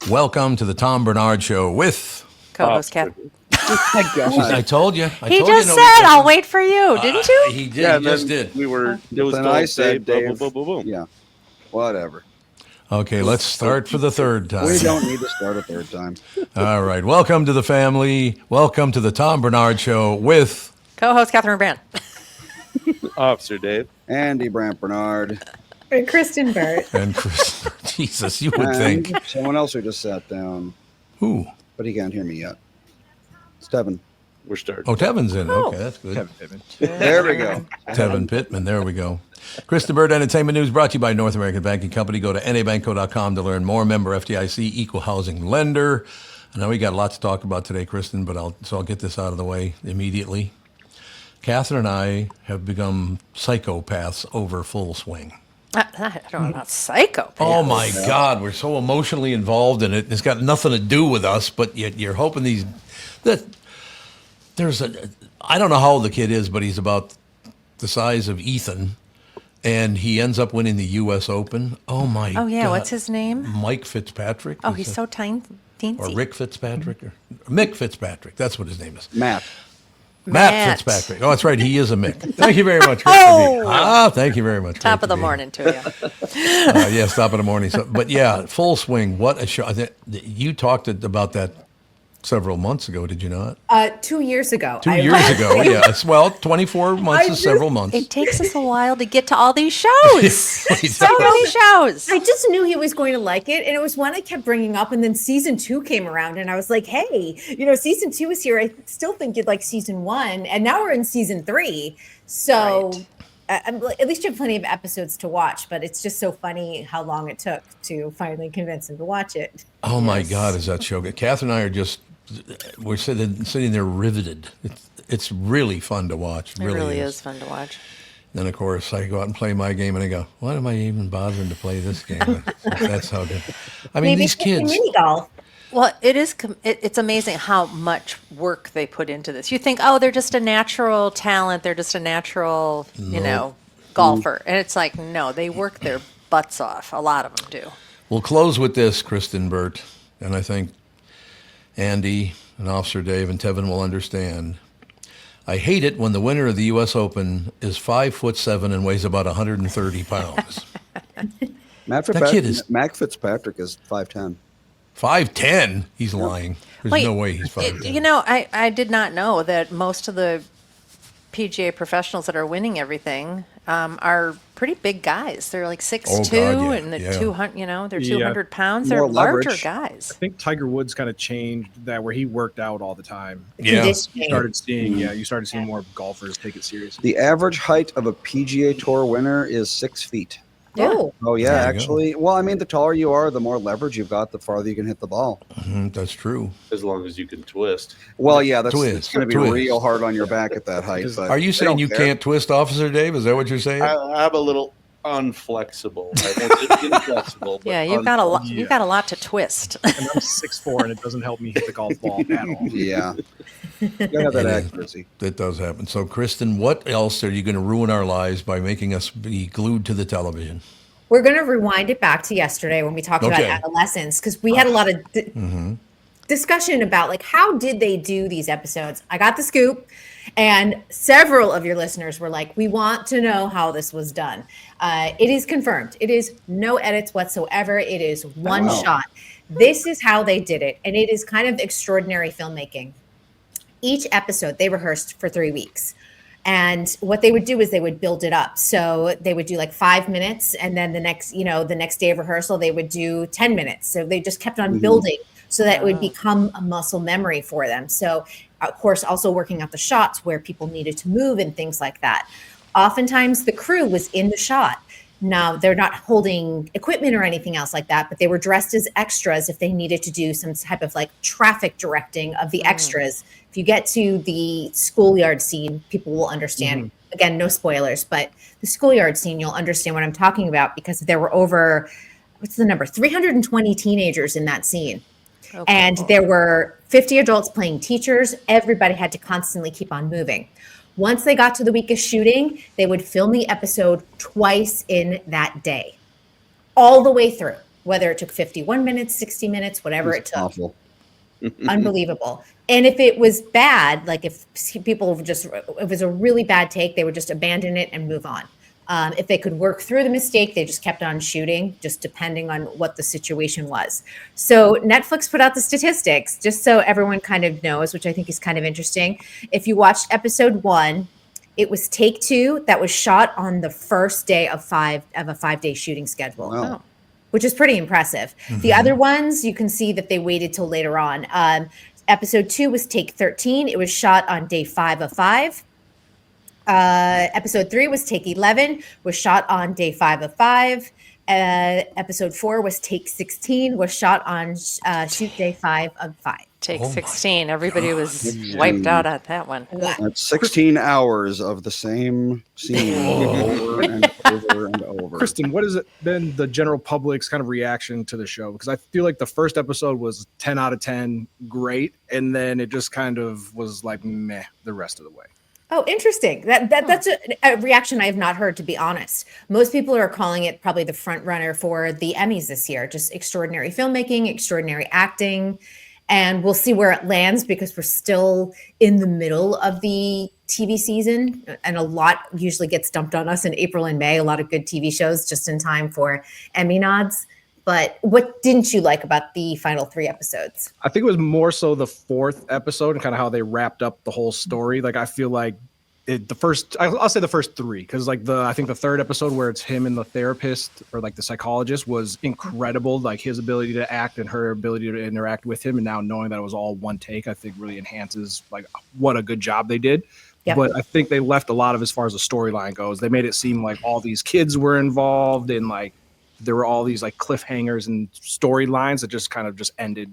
Welcome to the Tom Bernard Show with co-host Catherine. I told you. He just said, "I'll wait for you," didn't you? He did. Yeah, he just did. We were. It was Then I said, Dave. Dave. Boom, boom, boom, boom. Yeah, whatever. Okay, let's start for the third time. We don't need to start a third time. All right. Welcome to the family. Welcome to the Tom Bernard Show with Co-host Catherine Brandt. Officer Dave. Andy Brandt Bernard. And Kristen Burt. and Chris. Jesus, you would And think. someone else who just sat down, Who? but he can't hear me yet. It's Tevin. We're starting. Oh, Tevin's in. Okay, that's good. There we go. Tevin Pittman. There we go. Kristen Bird Entertainment News brought to you by North American Banking Company. Go to nabanco.com to learn more. Member FDIC, equal housing lender. I know we got a lot to talk about today, Kristen, but I'll get this out of the way immediately. Catherine and I have become psychopaths over full swing. I don't know about psychopath. Oh my God, we're so emotionally involved in it. It's got nothing to do with us, but yet you're hoping that there's I don't know how old the kid is, but he's about the size of Ethan, and he ends up winning the U.S. Open. Oh my God. Oh yeah, what's his name? Mike Fitzpatrick. Oh, he's so tiny. Or Rick Fitzpatrick, or Mick Fitzpatrick. That's what his name is. Matt. Matt Fitzpatrick. Oh, that's right. He is a Mick. Thank you very much. Thank you very much. Top Great of the to be morning to you. Yes, top of the morning. So, but yeah, full swing. What a show. You talked about that several months ago, did you not? 2 years ago. 2 years ago, yes. Well, 24 months is several months. It takes us a while to get to all these shows. So many shows. I just knew he was going to like it. And it was one I kept bringing up. And then season 2 came around and I was like, hey, season 2 is here. I still think you'd like season 1. And now we're in season 3. So at least you have plenty of episodes to watch. But it's just so funny how long it took to finally convince him to watch it. Oh, my God, is that show good? Catherine and I are just, we're sitting there riveted. It's really fun to watch. It really is fun to watch. Then, of course, I go out and play my game, and I go, why am I even bothering to play this game? That's how good. I mean, Maybe these kids. mini golf. Well, it's amazing how much work they put into this. You think, oh, they're just a natural talent. They're just a natural, golfer. And it's like, no, they work their butts off. A lot of them do. We'll close with this, Kristen Burt, and I think Andy and Officer Dave and Tevin will understand. I hate it when the winner of the U.S. Open is 5'7" and weighs about 130 pounds. Matt Fitzpatrick is 5'10". 5'10"? He's lying. There's no way he's 5'10". I did not know that most of the PGA professionals that are winning everything are pretty big guys. They're like 6'2", and they're 200. They're 200 pounds. They're larger guys. I think Tiger Woods kind of changed that, where he worked out all the time. Yeah, You started seeing more golfers take it seriously. The average height of a PGA Tour winner is 6 feet. Yeah. Oh, yeah, actually. Well, I mean, the taller you are, the more leverage you've got, the farther you can hit the ball. That's true. As long as you can twist. Well, yeah, it's Twist. going to be real hard on your back at that height. But Are you saying you can't twist, Officer Dave? Is that what you're saying? I'm a little unflexible. I won't say inflexible. But you've got a lot to twist. And I'm 6'4", and it doesn't help me hit the golf ball at all. Yeah. You gotta have that accuracy. That does happen. So, Kristen, what else are you going to ruin our lives by making us be glued to the television? We're going to rewind it back to yesterday when we talked about adolescence, because we had a lot of discussion about like how did they do these episodes. I got the scoop, and several of your listeners were like, we want to know how this was done. It is confirmed. It is no edits whatsoever. It is one shot. This is how they did it, and it is kind of extraordinary filmmaking. Each episode they rehearsed for 3 weeks. And what they would do is they would build it up. So they would do like 5 minutes, and then the next day of rehearsal, they would do 10 minutes. So they just kept on building so that it would become a muscle memory for them. So, of course, also working out the shots where people needed to move and things like that. Oftentimes the crew was in the shot. Now, they're not holding equipment or anything else like that, but they were dressed as extras if they needed to do some type of like traffic directing of the extras. If you get to the schoolyard scene, people will understand. Again, no spoilers, but the schoolyard scene, you'll understand what I'm talking about, because there were over, 320 teenagers in that scene. Okay. And there were 50 adults playing teachers. Everybody had to constantly keep on moving. Once they got to the week of shooting, they would film the episode twice in that day, all the way through. whether it took 51 minutes, 60 minutes, whatever it It's took. awful. Unbelievable. And if it was bad, like if people just, if it was a really bad take, they would just abandon it and move on. If they could work through the mistake, they just kept on shooting, just depending on what the situation was. So Netflix put out the statistics just so everyone kind of knows, which I think is kind of interesting. If you watched episode 1, it was take 2 that was shot on the first day of a 5-day shooting schedule. Wow. Which is pretty impressive. The other ones, you can see that they waited till later on. Episode 2 was take 13. It was shot on day 5 of 5. Episode 3 was take 11, was shot on day 5 of 5. Episode 4 was take 16, was shot on shoot day 5 of 5. Take Oh my 16. Everybody was wiped out at that one. That's 16 hours of the same scene over and over and over. Kristen, what has it been the general public's kind of reaction to the show? Because I feel like the first episode was 10 out of 10, great, and then it just kind of was like meh the rest of the way. Oh, interesting. That's a reaction I have not heard, to be honest. Most people are calling it probably the front runner for the Emmys this year. Just extraordinary filmmaking, extraordinary acting. And we'll see where it lands because we're still in the middle of the TV season. And a lot usually gets dumped on us in April and May. A lot of good TV shows just in time for Emmy nods. But what didn't you like about the final 3 episodes? I think it was more so the 4th episode and kind of how they wrapped up the whole story. Like I feel like I'll say the first 3 because like I think the 3rd episode where it's him and the therapist or like the psychologist was incredible. Like his ability to act and her ability to interact with him, and now knowing that it was all one take, I think really enhances like what a good job they did. Yep. But I think they left a lot of as far as the storyline goes. They made it seem like all these kids were involved and like there were all these like cliffhangers and storylines that just kind of just ended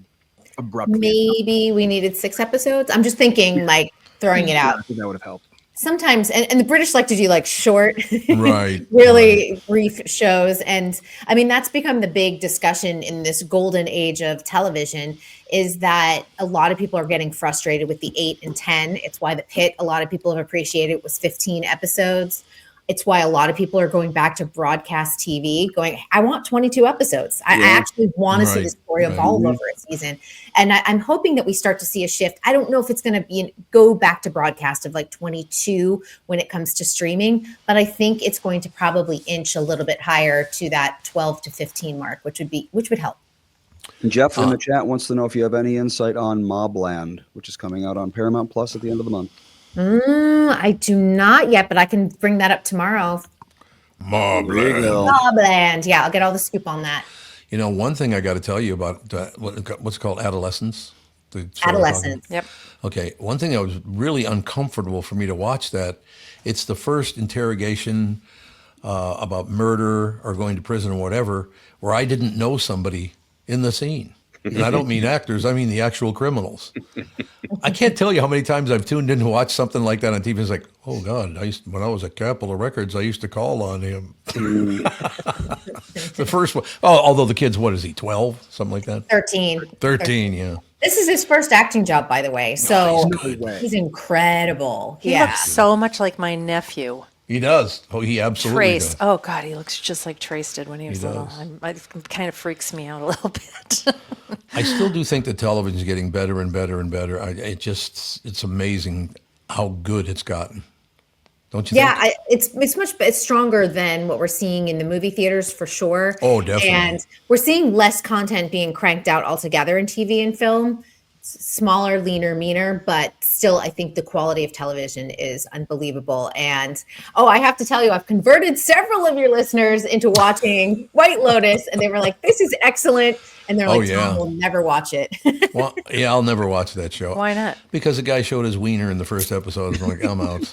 abruptly. Maybe we needed 6 episodes. I'm just thinking like throwing it out. I think that would have helped. Sometimes, and the British like to do like short, Right. really brief shows. And I mean, that's become the big discussion in this golden age of television, is that a lot of people are getting frustrated with the 8 and 10. It's why The Pit, a lot of people have appreciated, was 15 episodes. It's why a lot of people are going back to broadcast TV going, I want 22 episodes. I actually want to see the story evolve over a season. And I'm hoping that we start to see a shift. I don't know if it's going to go back to broadcast of like 22 when it comes to streaming, but I think it's going to probably inch a little bit higher to that 12 to 15 mark, which would help. Jeff in the chat wants to know if you have any insight on Mobland, which is coming out on Paramount Plus at the end of the month. I do not yet, but I can bring that up tomorrow. Mobland. Yeah, I'll get all the scoop on that. You know, one thing I got to tell you about what's called Adolescence. Adolescence. Yep. Okay, one thing that was really uncomfortable for me to watch that, it's the first interrogation about murder or going to prison or whatever, where I didn't know somebody in the scene. And I don't mean actors, I mean the actual criminals. I can't tell you how many times I've tuned in to watch something like that on TV. It's like, oh God, when I was at Capitol Records, I used to call on him. The first one, although the kid's, what is he, 12? Something like that? 13. 13, yeah. This is his first acting job, by the way. So No way. he's incredible. He looks so much like my nephew. He does. Oh, he absolutely Trace. does. Oh God, he looks just like Trace did when he was little. It kind of freaks me out a little bit. I still do think that television is getting better and better and better. It's amazing how good it's gotten. Don't you think? Yeah, it's stronger than what we're seeing in the movie theaters for sure. Oh, definitely. And we're seeing less content being cranked out altogether in TV and film. Smaller, leaner, meaner, but still, I think the quality of television is unbelievable. And I have to tell you, I've converted several of your listeners into watching White Lotus, and they were like, "This is excellent," and they're like, "Tom will never watch it." Well, yeah, I'll never watch that show. Why not? Because the guy showed his wiener in the first episode. I'm like, I'm out.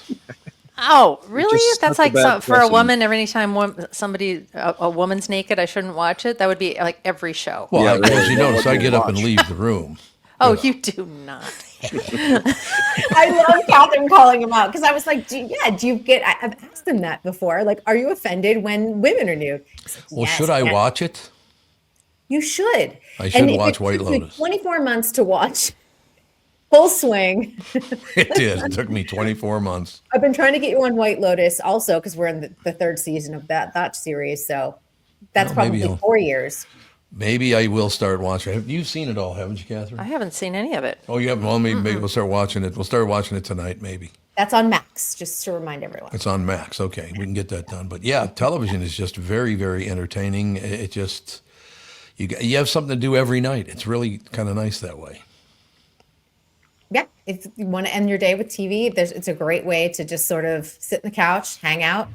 Oh, really? That's such a like bad for a person. woman. Every time a woman's naked, I shouldn't watch it. That would be like every show. Well, Yeah, as you really. notice, I get up and leave the room. Oh, you do not. I love Catherine calling him out because I was like, do you get? I've asked him that before. Like, are you offended when women are nude? Like, Well, yes, should I yes. watch it? You should. I should if watch it White took me Lotus. 24 months to watch Full Swing. It did. It took me 24 months. I've been trying to get you on White Lotus also because we're in the 3rd season of that series. So that's Well, maybe probably I'll- 4 years. Maybe I will start watching. You've seen it all, haven't you, Catherine? I haven't seen any of it. Oh, you haven't? Well, maybe we'll start watching it. We'll start watching it tonight, maybe. That's on Max, just to remind everyone. It's on Max. Okay, we can get that done. But yeah, television is just very, very entertaining. It just, you have something to do every night. It's really kind of nice that way. Yeah, if you want to end your day with TV, it's a great way to just sort of sit on the couch, hang out.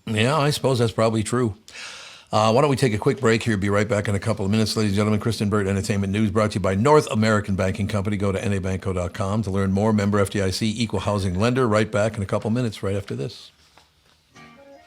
Yeah, I suppose that's probably true. Why don't we take a quick break here? Be right back in a couple of minutes. Ladies and gentlemen, Kristen Burt Entertainment News brought to you by North American Banking Company. Go to nabanco.com to learn more. Member FDIC, equal housing lender. Right back in a couple of minutes right after this.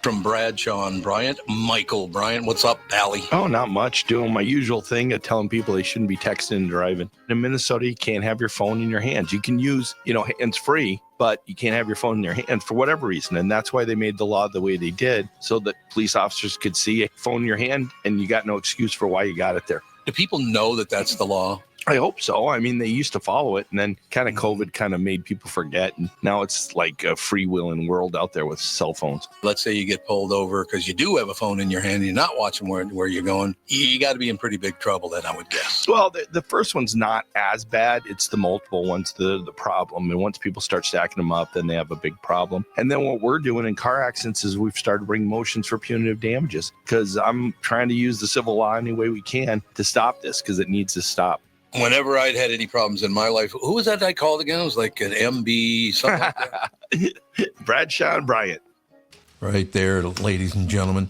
From Bradshaw and Bryant, Michael Bryant. What's up, Allie? Oh, not much. Doing my usual thing of telling people they shouldn't be texting and driving. In Minnesota, you can't have your phone in your hands. You can use, hands-free, but you can't have your phone in your hands for whatever reason. And that's why they made the law the way they did, so that police officers could see a phone in your hand and you got no excuse for why you got it there. Do people know that that's the law? I hope so. I mean, they used to follow it, and then kind of COVID kind of made people forget. And now it's like a freewheeling world out there with cell phones. Let's say you get pulled over because you do have a phone in your hand and you're not watching where you're going. You got to be in pretty big trouble then, I would guess. Well, the first one's not as bad. It's the multiple ones, the problem. And once people start stacking them up, then they have a big problem. And then what we're doing in car accidents is we've started bringing motions for punitive damages, because I'm trying to use the civil law any way we can to stop this, because it needs to stop. Whenever I'd had any problems in my life, who was that I called again? It was like an MB, something like that. Bradshaw and Bryant. Right there, ladies and gentlemen.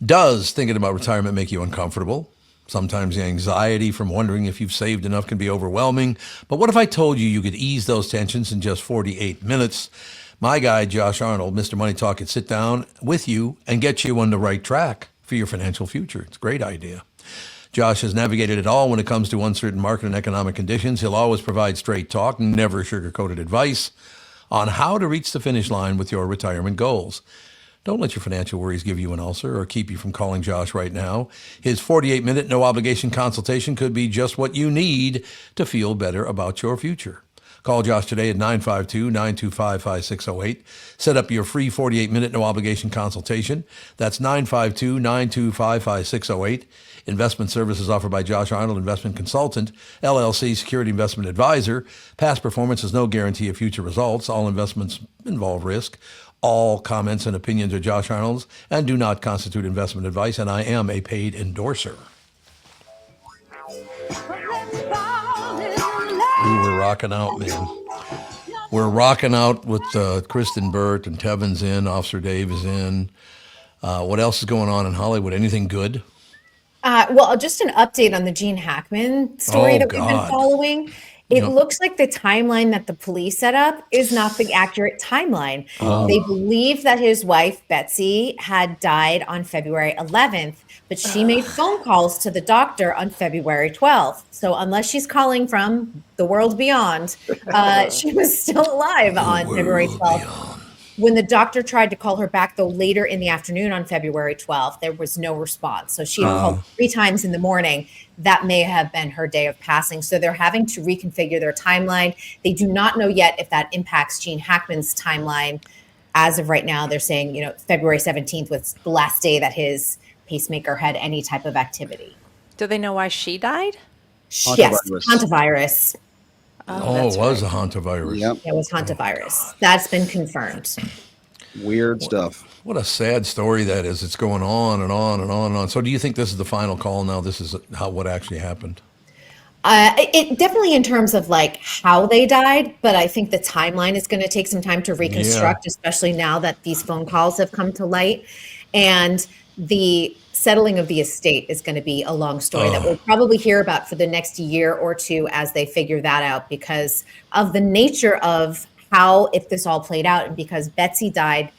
Does thinking about retirement make you uncomfortable? Sometimes the anxiety from wondering if you've saved enough can be overwhelming. But what if I told you you could ease those tensions in just 48 minutes? My guy, Josh Arnold, Mr. Money Talk, could sit down with you and get you on the right track for your financial future. It's a great idea. Josh has navigated it all when it comes to uncertain market and economic conditions. He'll always provide straight talk, never sugar-coated advice on how to reach the finish line with your retirement goals. Don't let your financial worries give you an ulcer or keep you from calling Josh right now. His 48-minute no-obligation consultation could be just what you need to feel better about your future. Call Josh today at 952-925-5608. Set up your free 48-minute no-obligation consultation. That's 952-925-5608. Investment services offered by Josh Arnold, Investment Consultant, LLC, Security Investment Advisor. Past performance is no guarantee of future results. All investments involve risk. All comments and opinions are Josh Arnold's and do not constitute investment advice, and I am a paid endorser. We're rocking out, man. We're rocking out with Kristen Burt and Tevin's in. Officer Dave is in. What else is going on in Hollywood? Anything good? Well, just an update on the Gene Hackman story that we've been following. It looks like the timeline that the police set up is not the accurate timeline. They believe that his wife, Betsy, had died on February 11th, but she made phone calls to the doctor on February 12th. So unless she's calling from the world beyond, she was still alive on February 12th. When the doctor tried to call her back, though, later in the afternoon on February 12th, there was no response. So she had called 3 times in the morning. That may have been her day of passing. So they're having to reconfigure their timeline. They do not know yet if that impacts Gene Hackman's timeline. As of right now, they're saying, February 17th was the last day that his pacemaker had any type of activity. Do they know why she died? Yes, hantavirus. Oh, it was a hantavirus. Yep. It was hantavirus. That's been confirmed. Weird stuff. What a sad story that is. It's going on and on and on and on. So do you think this is the final call now? This is what actually happened? It definitely in terms of like how they died, but I think the timeline is going to take some time to reconstruct, especially now that these phone calls have come to light. And the settling of the estate is going to be a long story that we'll probably hear about for the next year or two as they figure that out, because of the nature of how, if this all played out, and because Betsy died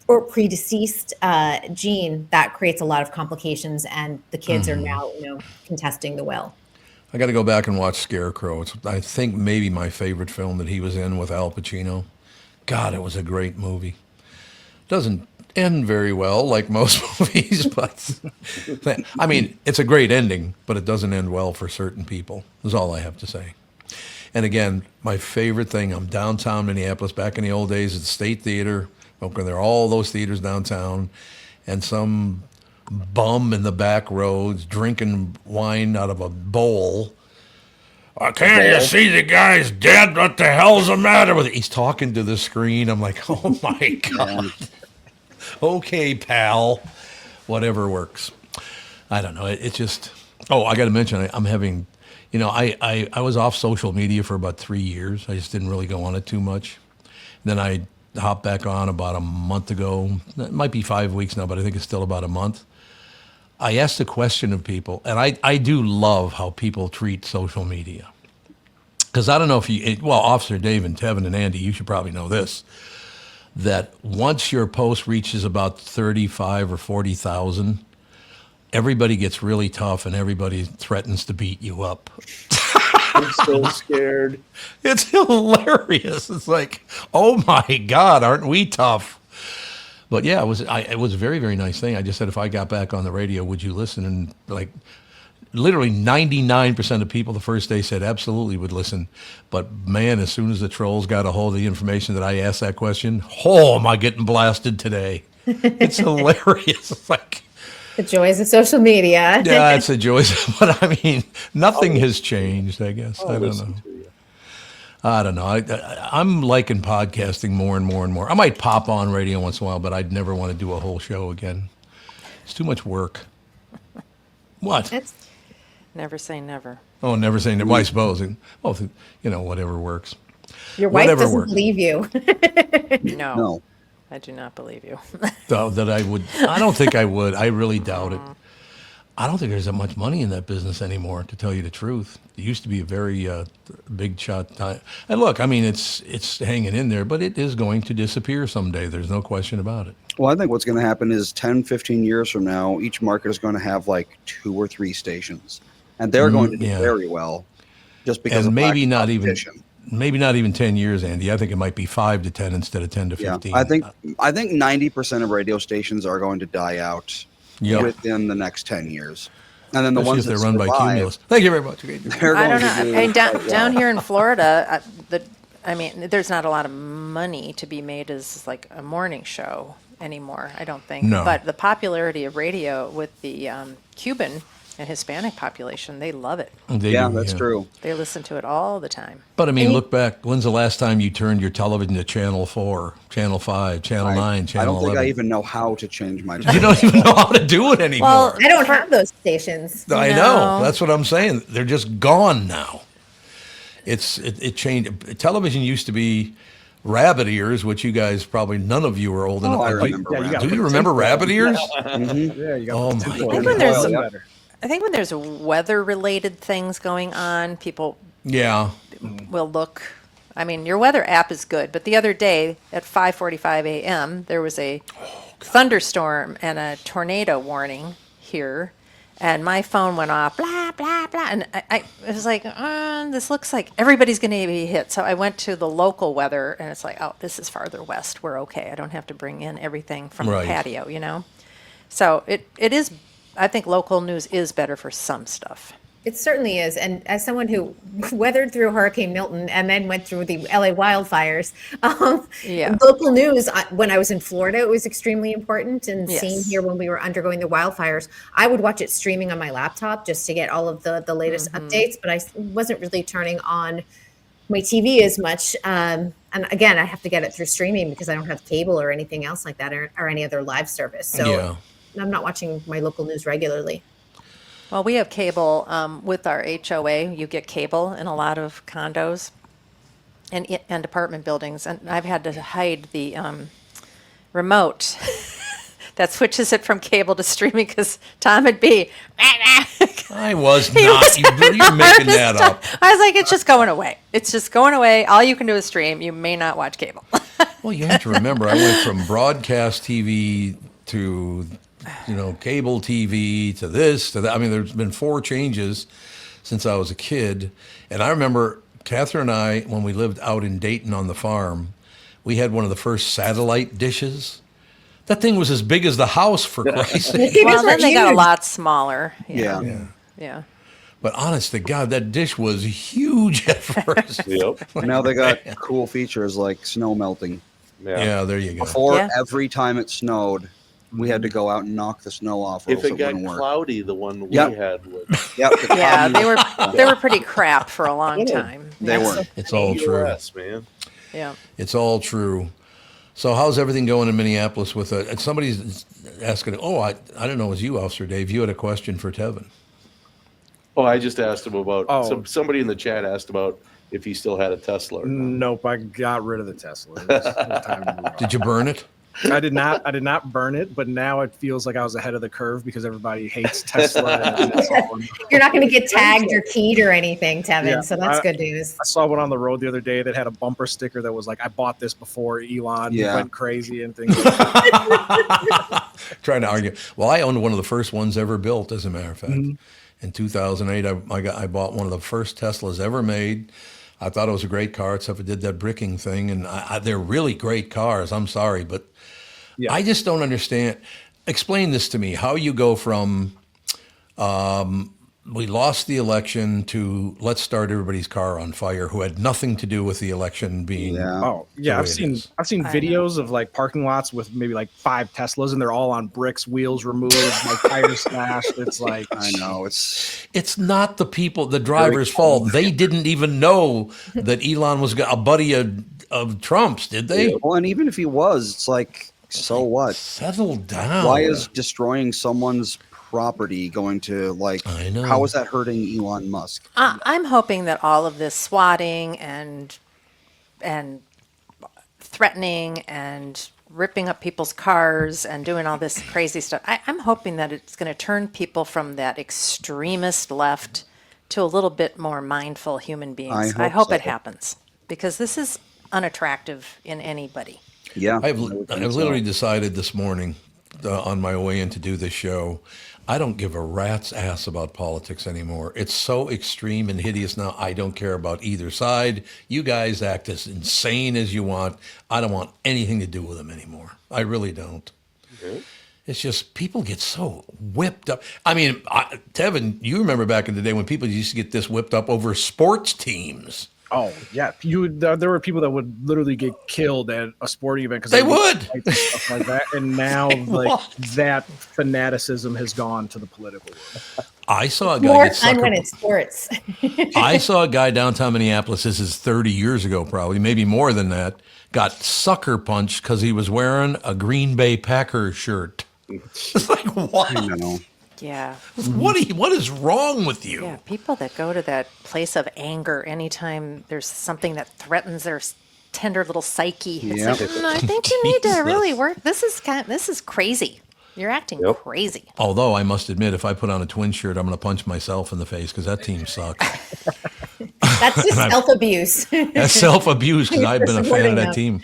or predeceased Gene, that creates a lot of complications, and the kids are now, contesting the will. I got to go back and watch Scarecrow. It's, I think, maybe my favorite film that he was in with Al Pacino. God, it was a great movie. Doesn't end very well like most movies, but I mean, it's a great ending, but it doesn't end well for certain people, is all I have to say. And again, my favorite thing, I'm downtown Minneapolis, back in the old days at the State Theater. There are all those theaters downtown, and some bum in the back roads drinking wine out of a bowl. Can't you see the guy's dead? What the hell's the matter with it? He's talking to the screen. I'm like, oh my God. Okay, pal. Whatever works. I don't know. It's just, I got to mention, I'm having, I was off social media for about 3 years. I just didn't really go on it too much. Then I hopped back on about a month ago. It might be 5 weeks now, but I think it's still about a month. I asked a question of people, and I do love how people treat social media. Because I don't know if Officer Dave and Tevin and Andy, you should probably know this, that once your post reaches about 35 or 40,000, everybody gets really tough and everybody threatens to beat you up. I'm so scared. It's hilarious. It's like, oh my God, aren't we tough? But yeah, it was a very, very nice thing. I just said, if I got back on the radio, would you listen? And like literally 99% of people the first day said absolutely would listen. But man, as soon as the trolls got a hold of the information that I asked that question, am I getting blasted today? It's hilarious. It's like, The joys of social media. yeah, it's a joy. But I mean, nothing has changed, I guess. I don't know. I don't know. I'm liking podcasting more and more and more. I might pop on radio once in a while, but I'd never want to do a whole show again. It's too much work. What? Never say never. Oh, never say never. Well, I suppose. Well, whatever works. Your wife Whatever doesn't works. believe you. No. I do not believe you. That I would. I don't think I would. I really doubt it. I don't think there's that much money in that business anymore, to tell you the truth. It used to be a very big shot time. And look, I mean, it's hanging in there, but it is going to disappear someday. There's no question about it. Well, I think what's going to happen is 10, 15 years from now, each market is going to have like 2 or 3 stations. And they're going to do very well just because And of maybe not even competition. maybe not even 10 years, Andy. I think it might be 5 to 10 instead of 10 to 15. Yeah, I think 90% of radio stations are going to die out within the next 10 years. And then the Especially ones if they're that run by survive, Cumulus. Thank you very much. they're I going don't know. to do I mean, quite well. down here in Florida, there's not a lot of money to be made as like a morning show anymore, I don't think. No. But the popularity of radio with the Cuban and Hispanic population, they love it. Yeah, that's true. They listen to it all the time. But I mean, look back. When's the last time you turned your television to Channel 4, Channel 5, Channel 9, I Channel don't think 11? I even know how to change my You don't even know how to do it anymore. Well, I don't have those stations. I know. That's what I'm saying. They're just gone now. It changed. Television used to be rabbit ears, which you guys probably none of you are old enough. I Do you- remember Yeah, you Rabbit. got Do you remember rabbit ears? Yeah, you got Oh, the my tinfoil. God. when there's- Better. I think when there's weather-related things going on, people Yeah. will look. I mean, your weather app is good, but the other day at 5:45 a.m., there was a thunderstorm and a tornado warning here, and my phone went off, blah, blah, blah, and I was like, this looks like everybody's going to be hit. So I went to the local weather, and it's like, oh, this is farther west. We're okay. I don't have to bring in everything from Right. the patio, So it is, I think local news is better for some stuff. It certainly is. And as someone who weathered through Hurricane Milton and then went through the LA wildfires, Yeah. local news, when I was in Florida, it was extremely important. And Yes. seeing here when we were undergoing the wildfires, I would watch it streaming on my laptop just to get all of the latest updates. But I wasn't really turning on my TV as much. And again, I have to get it through streaming because I don't have cable or anything else like that or any other live service. So Yeah. I'm not watching my local news regularly. Well, we have cable with our HOA. You get cable in a lot of condos and apartment buildings, and I've had to hide the remote that switches it from cable to streaming because Tom would be. I was not. You're making that up. I was like, it's just going away. It's just going away. All you can do is stream. You may not watch cable. Well, you have to remember, I went from broadcast TV to, cable TV to this, to that. I mean, there's been 4 changes since I was a kid. And I remember Catherine and I, when we lived out in Dayton on the farm, we had one of the first satellite dishes. That thing was as big as the house, for Christ's sake. Well, then they got a huge. lot smaller. Yeah. Yeah. But honest to God, that dish was huge at first. Yep. Now they got cool features like snow melting. Yeah. Yeah, there you go. Before, Yeah. every time it snowed, we had to go out and knock the snow off. Or If else it got wouldn't work. cloudy, the one we Yep. had would. Yep, the Yeah, cloudy- they were pretty crap for a long time. They were. It's all true. POS, man. Yeah. It's all true. So how's everything going in Minneapolis with and somebody's asking, I don't know, it was you, Officer Dave. You had a question for Tevin. Oh, I just asked him about. Oh. Somebody in the chat asked about if he still had a Tesla. Or not. Nope, I got rid of the Tesla. It was time to move on. Did you burn it? I did not burn it, but now it feels like I was ahead of the curve because everybody hates Tesla. And it's all- You're not going to get tagged or keyed or anything, Tevin. Yeah, So that's good news. I saw one on the road the other day that had a bumper sticker that was like, "I bought this before Elon Yeah. went crazy," and things like that. Trying to argue. Well, I owned one of the first ones ever built, as a matter of fact. Mm-hmm. In 2008, I bought one of the first Teslas ever made. I thought it was a great car, except it did that bricking thing. And they're really great cars. I'm sorry, but Yeah. I just don't understand. Explain this to me. How you go from we lost the election to let's start everybody's car on fire, who had nothing to do with the election being. Yeah. Oh the yeah, way I've it seen is. videos of like parking lots with maybe like 5 Teslas, and they're all on bricks, wheels removed, like tires smashed. It's like I know it's It's not the people, the driver's fault. They didn't even know that Elon was a buddy of Trump's, did they? well, and even if he was, it's like, so what? Settle down. Why is destroying someone's property going to I know. how is that hurting Elon Musk? I'm hoping that all of this swatting and threatening and ripping up people's cars and doing all this crazy stuff, I'm hoping that it's going to turn people from that extremist left to a little bit more mindful human beings. I I hope hope it so. happens, because this is unattractive in anybody. Yeah, I've I would think literally so. decided this morning on my way in to do this show, I don't give a rat's ass about politics anymore. It's so extreme and hideous now. I don't care about either side. You guys act as insane as you want. I don't want anything to do with them anymore. I really don't. It's just people get so whipped up. I mean, Tevin, you remember back in the day when people used to get this whipped up over sports teams. oh yeah, there were people that would literally get killed at a sporting event because They would. stuff like that, and now like that fanaticism has gone to the political world. I saw a guy More get fun sucker. when it's sports. I saw a guy downtown Minneapolis. This is 30 years ago, probably, maybe more than that. Got sucker punched because he was wearing a Green Bay Packers shirt. It's like, what? I know. Yeah. What is wrong with you? Yeah, people that go to that place of anger anytime there's something that threatens their tender little psyche. It's Yeah. like, I think you need to really work. This is crazy. You're acting crazy. Although I must admit, if I put on a twin shirt, I'm going to punch myself in the face because that team sucks. That's just self-abuse. That's self-abuse because I've been a fan of Supporting that them. team.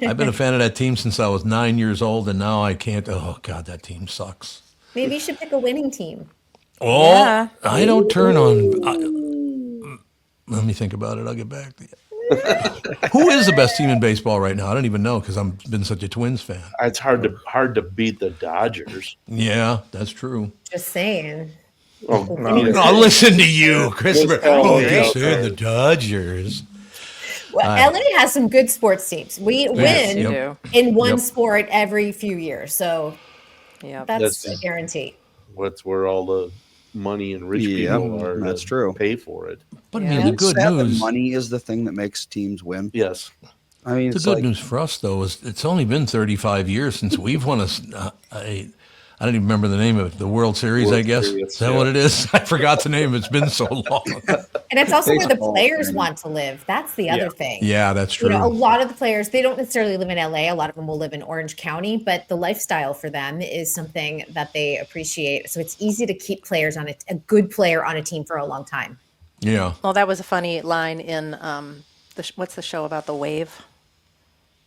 I've been a fan of that team since I was 9 years old, and now I can't. Oh, God, that team sucks. Maybe you should pick a winning team. Oh, Yeah. I don't turn on. Let me think about it. I'll get back to you. Who is the best team in baseball right now? I don't even know because I've been such a Twins fan. It's hard to beat the Dodgers. Yeah, that's true. Just saying. Oh, I'll listen to you, Christopher. Oh, Oh, yeah. you said the Dodgers. Well, LA has some good sports teams. We win You Yep. do. in one Yep. sport every few years, so Yeah. that's That's- a guarantee. What's where all the money and rich Yeah, people are. that's to true. Pay for it. But I Yeah. mean, the It's good sad that news. money is the thing that makes teams win. Yes. I mean, The it's good like, news for us, though, is it's only been 35 years since we've won I don't even remember the name of it. The World Series, World I guess. Series, Is that yeah. what it is? I forgot the name. It's been so long. And it's also where the Baseball, players man. want to live. That's the other thing. Yeah, that's You true. know, a lot of the players, they don't necessarily live in LA. A lot of them will live in Orange County, but the lifestyle for them is something that they appreciate. So it's easy to keep players on a good player on a team for a long time. Yeah. Well, that was a funny line in what's the show about the wave?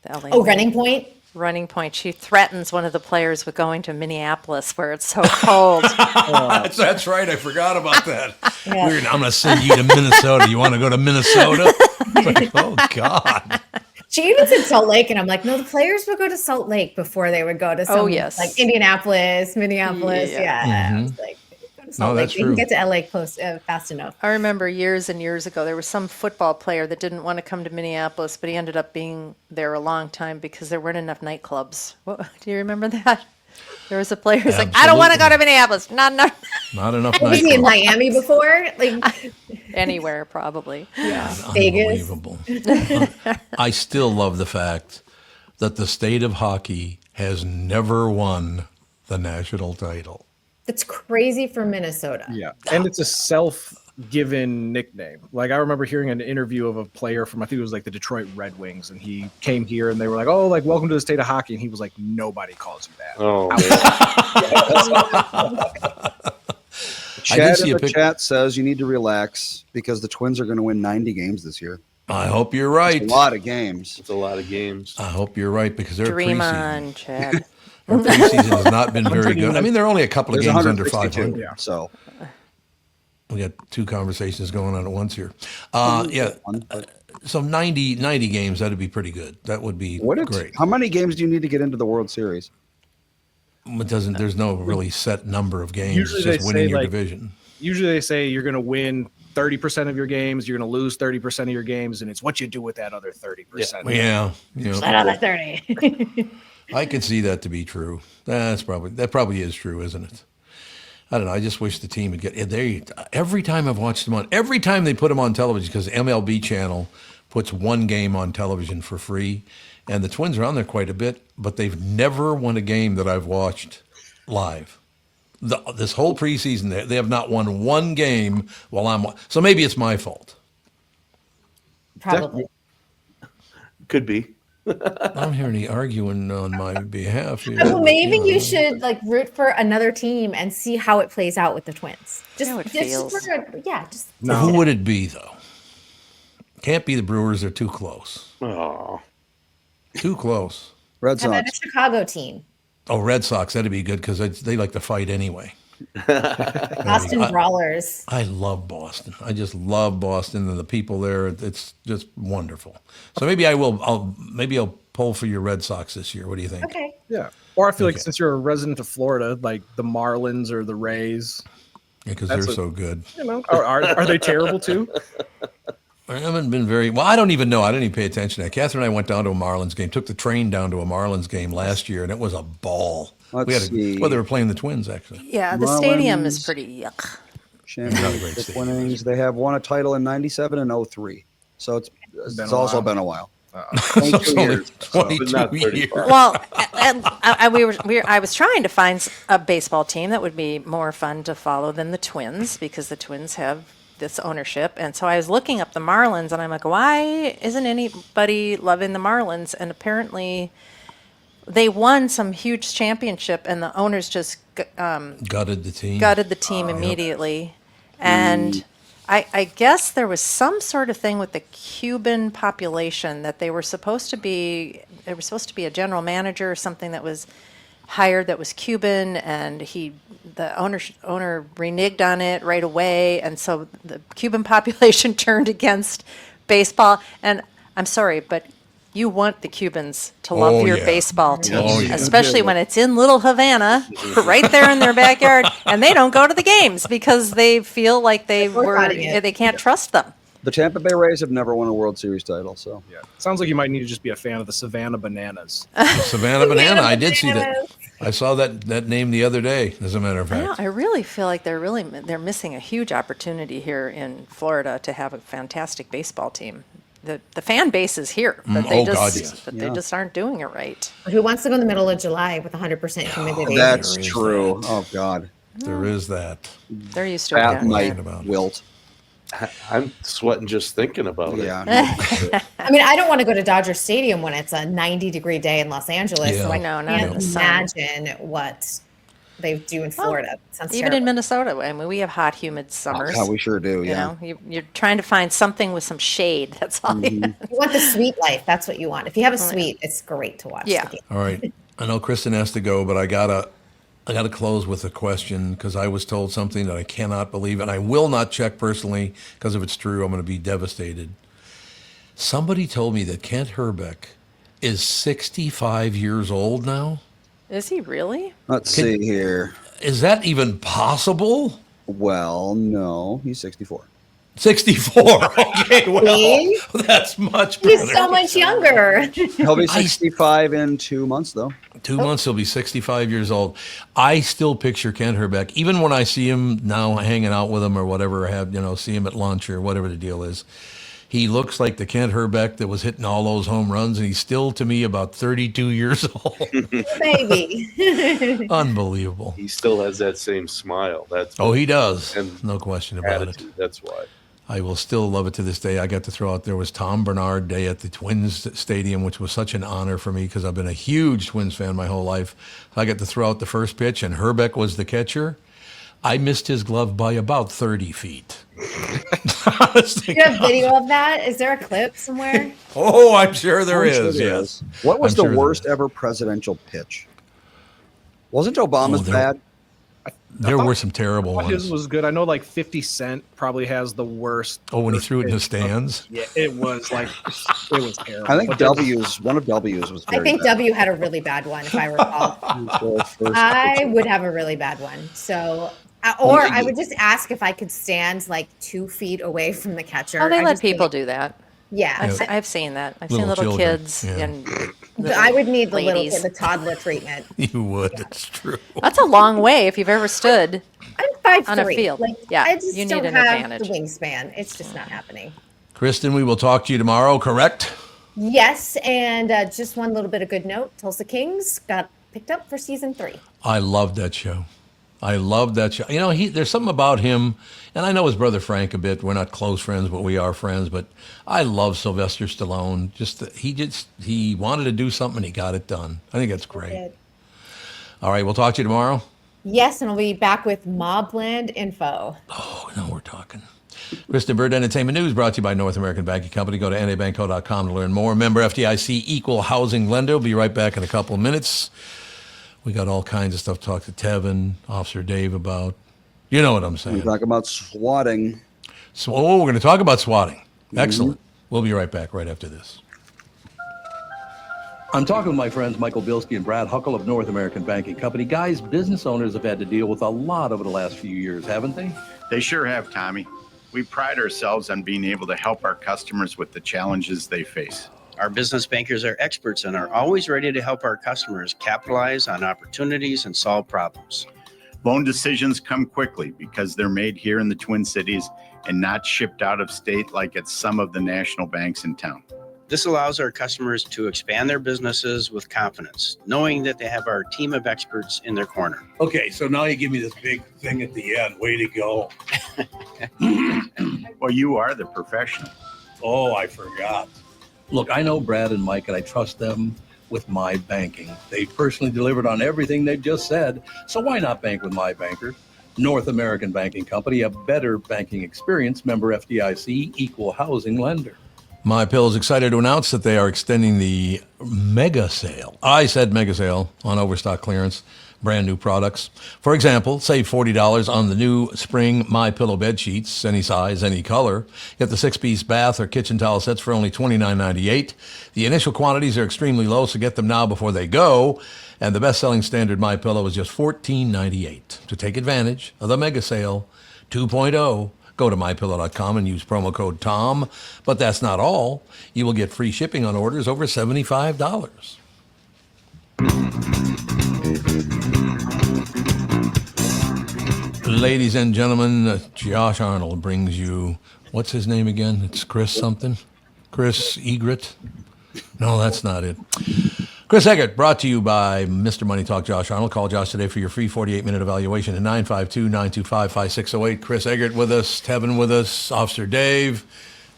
The LA Oh, Wave. Running Point. Running Point. She threatens one of the players with going to Minneapolis where it's so cold. That's right. I forgot about that. Yeah. Weird. I'm going to send you to Minnesota. You want to go to Minnesota? It's like, oh, God. She even said Salt Lake, and I'm like, no, the players would go to Salt Lake before they would go to some, yes. like Indianapolis, Minneapolis. Yeah. Yeah. I was like, go to Salt Lake. that's They can true. get to LA close fast enough. I remember years and years ago, there was some football player that didn't want to come to Minneapolis, but he ended up being there a long time because there weren't enough nightclubs. Do you remember that? There was a player who's like, I don't want to go to Minneapolis. Not enough Was he in nightclubs. Miami before? Like, Anywhere, probably. Vegas. Unbelievable. I still love the fact that the state of hockey has never won the national title. That's crazy for Minnesota. Yeah, and it's a self-given nickname. Like I remember hearing an interview of a player from I think it was like the Detroit Red Wings, and he came here and they were like, "Oh, like welcome to the state of hockey," and he was like, "Nobody calls you that." Oh, Chad in the chat says you need to relax because the Twins are going to win 90 games this year. I hope you're right. It's a lot of games. it's a lot of games. I hope you're right because their Dream preseason, on, Chad. their preseason has not been very good. I mean, they're only a couple of There's games under 162. 500. Yeah. So We got two conversations going on at once here. Yeah. So 90 games, that'd be pretty good. That would be great. how many games do you need to get into the World Series? There's no really set number of games. Usually It's they just winning say, your like, division. Usually they say you're going to win 30% of your games, you're going to lose 30% of your games, and it's what you do with that other 30%. Yeah. Another 30. I can see that to be true. That probably is true, isn't it? I don't know. I just wish the team would get every time I've watched them on, every time they put them on television, because MLB channel puts one game on television for free, and the Twins are on there quite a bit, but they've never won a game that I've watched live. This whole preseason, they have not won one game while I'm. So maybe it's my fault. Probably. Could be. I don't hear any arguing on my behalf here. Well, maybe you should like root for another team and see how it plays out with the Twins. How it feels. Just No. Who would it be though? Can't be the Brewers. They're too close. Oh, Too close. Red how about a Sox. Chicago team? Oh, Red Sox. That'd be good because they like to fight anyway. Boston Brawlers. I love Boston. I just love Boston and the people there. It's just wonderful. So maybe I'll pull for your Red Sox this year. What do you think? Okay. Yeah. Or I feel like since you're a resident of Florida, like the Marlins or the Rays, Because they're so good. you know, are they terrible too? I haven't been very well. I don't even know. I didn't even pay attention to that. Catherine and I went down to a Marlins game. Took the train down to a Marlins game last year, and it was a ball. Let's see. Well, they were playing the Twins actually. Yeah, the stadium is Marlins. pretty yuck. Not a Championship great stadium. winnings. They have won a title in 97 and 03. So it's Been a also while. been a while. So 22 it's only years. So. 22 But not 30 years. far. Well, I was trying to find a baseball team that would be more fun to follow than the Twins because the Twins have this ownership. And so I was looking up the Marlins and I'm like, why isn't anybody loving the Marlins? And apparently they won some huge championship and the owners just Gutted the team. gutted the team immediately. And I guess there was some sort of thing with the Cuban population that there was supposed to be a general manager or something that was hired that was Cuban, and the owner reneged on it right away, and so the Cuban population turned against baseball. And I'm sorry, but you want the Cubans to love Oh, your yeah. baseball team, Oh, yeah. especially when it's in Little Havana, right there in their backyard, and they don't go to the games because they feel like they can't trust them. The Tampa Bay Rays have never won a World Series title. So Yeah. Sounds like you might need to just be a fan of the Savannah Bananas. Savannah Banana. I did see that. I saw that name the other day, as a matter of I know, fact. I really feel like they're missing a huge opportunity here in Florida to have a fantastic baseball team. The fan base is here, but they just aren't doing it right. Who wants to go in the middle of July with 100% humidity? that's There is true. that. Oh God, There is that. They're used to it. that down might here. about it. wilt. I'm sweating just thinking about it. Yeah. I mean, I don't want to go to Dodger Stadium when it's a 90-degree day in Los Angeles. Yeah. So I No, not in can't the sun. imagine what they do in Florida. Sounds Even in terrible. Minnesota, I mean, we have hot, humid summers. Yeah, we sure do. You Yeah. know, you're trying to find something with some shade. That's all. You want the sweet life. That's what you want. If you have a sweet, it's great to watch. Yeah. the game. All right. I know Kristen has to go, but I gotta close with a question because I was told something that I cannot believe, and I will not check personally because if it's true, I'm going to be devastated. Somebody told me that Kent Herbeck is 65 years old now. Is he really? Let's see here. Is that even possible? Well, no, he's 64. 64. Okay, well, See? that's much better. He's so much younger. He'll be 65 in 2 months, though. 2 months, he'll be 65 years old. I still picture Kent Herbeck, even when I see him now hanging out with him or whatever, see him at lunch or whatever the deal is. He looks like the Kent Herbeck that was hitting all those home runs, and he's still, to me, about 32 years old. Baby. Unbelievable. He still has that same smile. He does. And No question about attitude. it. That's why. I will still love it to this day. I got to throw out, there was Tom Bernard Day at the Twins Stadium, which was such an honor for me because I've been a huge Twins fan my whole life. I got to throw out the first pitch, and Herbeck was the catcher. I missed his glove by about 30 feet. Do you have video of that? Is there a clip somewhere? Oh, I'm sure there is. There Yes. is. What was I'm the sure there worst is. ever presidential pitch? Wasn't Obama's bad? There were some terrible His ones. was good. I know like 50 Cent probably has the worst. Oh, when he threw it in the stands? Yeah, it was terrible. I think But there's- one of W's was I very think bad. W had a really bad one, if I recall. I would have a really bad one. So, or I would just ask if I could stand like 2 feet away from the catcher. Oh, they I let just people think- do that. Yeah. I've seen that. I've Little seen little children, kids yeah. and I would need the little ladies. kid, the toddler treatment. You would. It's true. That's a long way if you've ever stood. I'm 5'3". On a field. Like, Yeah, I just you need don't an have advantage. the wingspan. It's just not happening. Kristen, we will talk to you tomorrow, correct? Yes, and just one little bit of good note: Tulsa Kings got picked up for season 3. I loved that show. I loved that show. There's something about him, and I know his brother Frank a bit. We're not close friends, but we are friends. But I love Sylvester Stallone. He wanted to do something, and he got it done. I think that's great. All right, we'll talk to you tomorrow. Yes, and I'll be back with Mobland info. Oh, now we're talking. Kristen Bird Entertainment News brought to you by North American Banking Company. Go to nabankco.com to learn more. Member FDIC, equal housing lender. We'll be right back in a couple of minutes. We got all kinds of stuff to talk to Tevin, Officer Dave about. You know what I'm saying. We talk about swatting. So, we're going to talk about swatting. Excellent. We'll be right back right after this. I'm talking with my friends Michael Bilski and Brad Huckle of North American Banking Company. Guys, business owners have had to deal with a lot over the last few years, haven't they? They sure have, Tommy. We pride ourselves on being able to help our customers with the challenges they face. Our business bankers are experts and are always ready to help our customers capitalize on opportunities and solve problems. Loan decisions come quickly because they're made here in the Twin Cities and not shipped out of state like at some of the national banks in town. This allows our customers to expand their businesses with confidence, knowing that they have our team of experts in their corner. Okay, so now you give me this big thing at the end. Way to go. Well, you are the professional. Oh, I forgot. Look, I know Brad and Mike, and I trust them with my banking. They've personally delivered on everything they've just said, so why not bank with my banker? North American Banking Company, a better banking experience, member FDIC, equal housing lender. My Pill is excited to announce that they are extending the mega sale. I said mega sale on overstock clearance, brand new products. For example, save $40 on the new spring My Pillow bed sheets, any size, any color. Get the 6-piece bath or kitchen towel sets for only $29.98. The initial quantities are extremely low, so get them now before they go. And the best-selling standard My Pillow is just $14.98. To take advantage of the mega sale 2.0, go to mypillow.com and use promo code TOM. But that's not all. You will get free shipping on orders over $75. Ladies and gentlemen, Josh Arnold brings you, what's his name again? It's Chris something? Chris Egret? No, that's not it. Chris Eggert, brought to you by Mr. Money Talk, Josh Arnold. Call Josh today for your free 48-minute evaluation at 952-925-5608. Chris Eggert with us, Tevin with us, Officer Dave,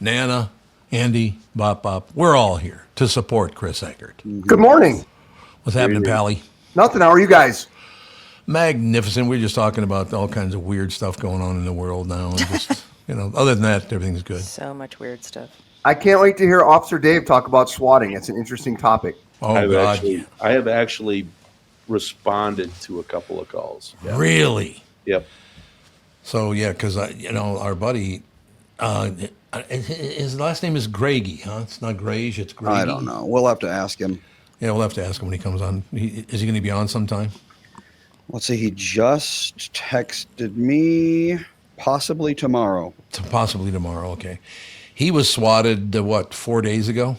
Nana, Andy, Bop Bop. We're all here to support Chris Eggert. Good morning. What's happening, Pally? Nothing. How are you guys? Magnificent. We're just talking about all kinds of weird stuff going on in the world now. And just, other than that, everything's good. So much weird stuff. I can't wait to hear Officer Dave talk about swatting. It's an interesting topic. Oh, I have actually responded to a couple of calls. Yeah. Really? Yep. So, yeah, because, our buddy, his last name is Grady, huh? It's not Grage, it's Grady. I don't know. We'll have to ask him. Yeah, we'll have to ask him when he comes on. Is he going to be on sometime? Let's see. He just texted me. Possibly tomorrow. Possibly tomorrow. Okay. He was swatted, 4 days ago?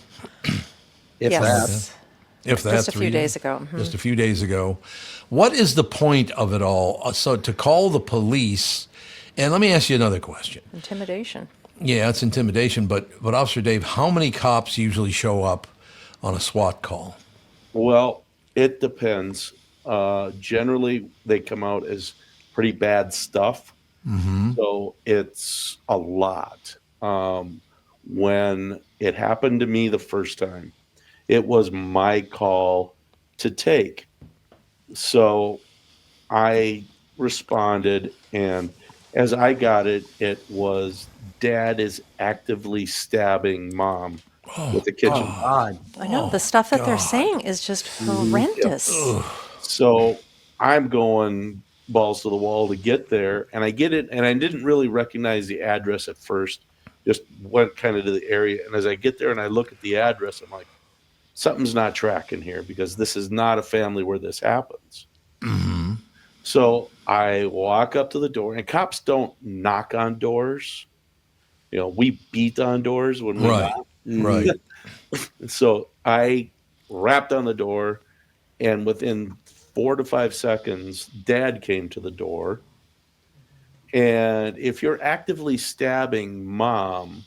If Yes. If that, Just a few days ago. Mhm. Just a few days ago. What is the point of it all? So to call the police, and let me ask you another question. Intimidation. Yeah, it's intimidation, but Officer Dave, how many cops usually show up on a SWAT call? Well, it depends. Generally, they come out as pretty bad stuff. Mm-hmm. So it's a lot. When it happened to me the first time, it was my call to take. So I responded, and as I got it, it was dad is actively stabbing mom with the kitchen. God. I know the stuff that they're God. saying is just horrendous. So I'm going balls to the wall to get there, and I get it, and I didn't really recognize the address at first. Just went kind of to the area, and as I get there and I look at the address, I'm like, something's not tracking here because this is not a family where this happens. Mm-hmm. So I walk up to the door, and cops don't knock on doors. You know, we beat on doors when we Right. knock. Right. So I rapped on the door, and within 4 to 5 seconds, dad came to the door. And if you're actively stabbing mom,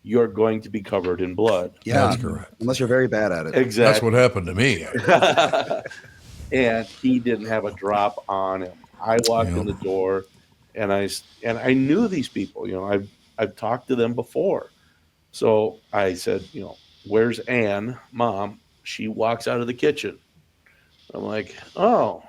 you're going to be covered in blood. Yeah, That's correct. unless you're very bad at it. Exactly. That's what happened to me. And he didn't have a drop on him. I walked in the door, and I knew these people. You know, I've talked to them before. So I said, you know, where's Ann, mom? She walks out of the kitchen. I'm like, oh,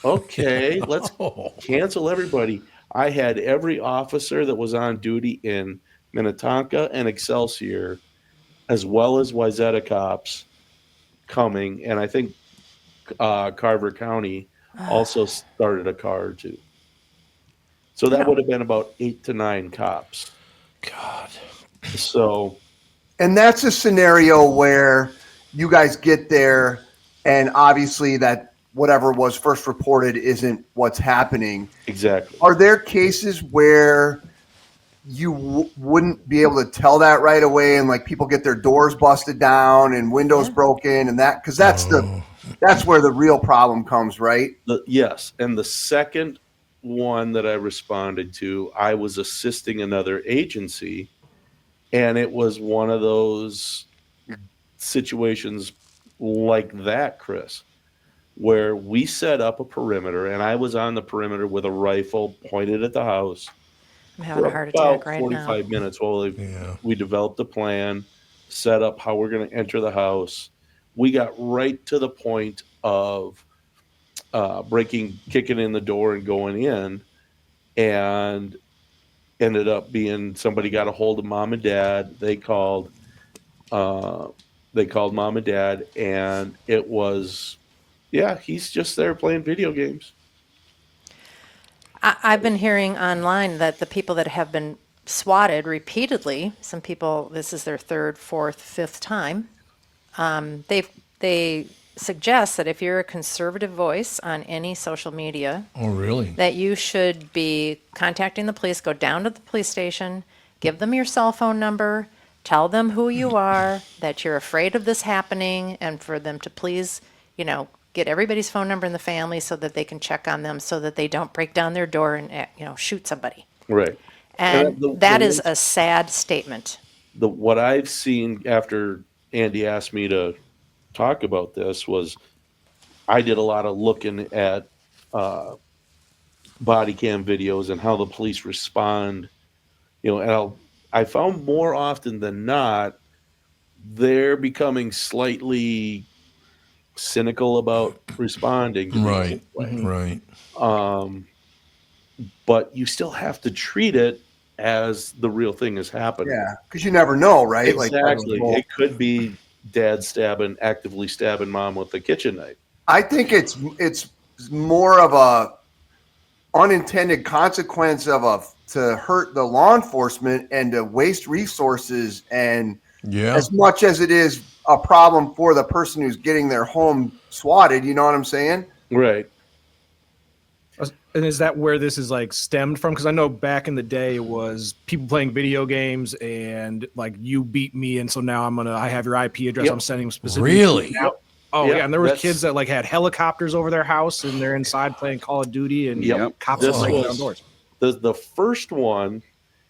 okay, let's cancel everybody. I had every officer that was on duty in Minnetonka and Excelsior, as well as Wayzata cops coming. And I think Carver County also started a car or two. So that would have been about 8 to 9 cops. God. So. And that's a scenario where you guys get there, and obviously that whatever was first reported isn't what's happening. Exactly. Are there cases where you wouldn't be able to tell that right away, and like people get their doors busted down and windows broken, and that because that's where the real problem comes, right? Yes, and the second one that I responded to, I was assisting another agency, and it was one of those situations like that, Chris, where we set up a perimeter, and I was on the perimeter with a rifle pointed at the house. I'm having a heart attack right 45 now. minutes while we developed a plan, set up how we're going to enter the house. We got right to the point of kicking in the door and going in, and ended up being somebody got a hold of mom and dad. They called mom and dad, and it was, he's just there playing video games. I've been hearing online that the people that have been swatted repeatedly, some people, this is their third, fourth, fifth time, they suggest that if you're a conservative voice on any social media, Oh, really? that you should be contacting the police, go down to the police station, give them your cell phone number, tell them who you are, that you're afraid of this happening, and for them to please, get everybody's phone number in the family so that they can check on them so that they don't break down their door and, shoot somebody. Right. And that is a sad statement. What I've seen after Andy asked me to talk about this was I did a lot of looking at body cam videos and how the police respond, and I found more often than not, they're becoming slightly cynical about responding. Right. Right. But you still have to treat it as the real thing is happening. Yeah, because you never know, right? Exactly. Like, It could be dad actively stabbing mom with a kitchen knife. I think it's more of a unintended consequence to hurt the law enforcement and to waste resources, and as much as it is a problem for the person who's getting their home swatted, you know what I'm saying? Right. And is that where this is like stemmed from? Because I know back in the day it was people playing video games and like you beat me, and so now I have your IP address. Yep. I'm sending specifically. Really? Now. Oh Yep. yeah, and there was That's- kids that like had helicopters over their house and they're inside playing Call of Duty and Yep. cops This are breaking was- down doors. The first one,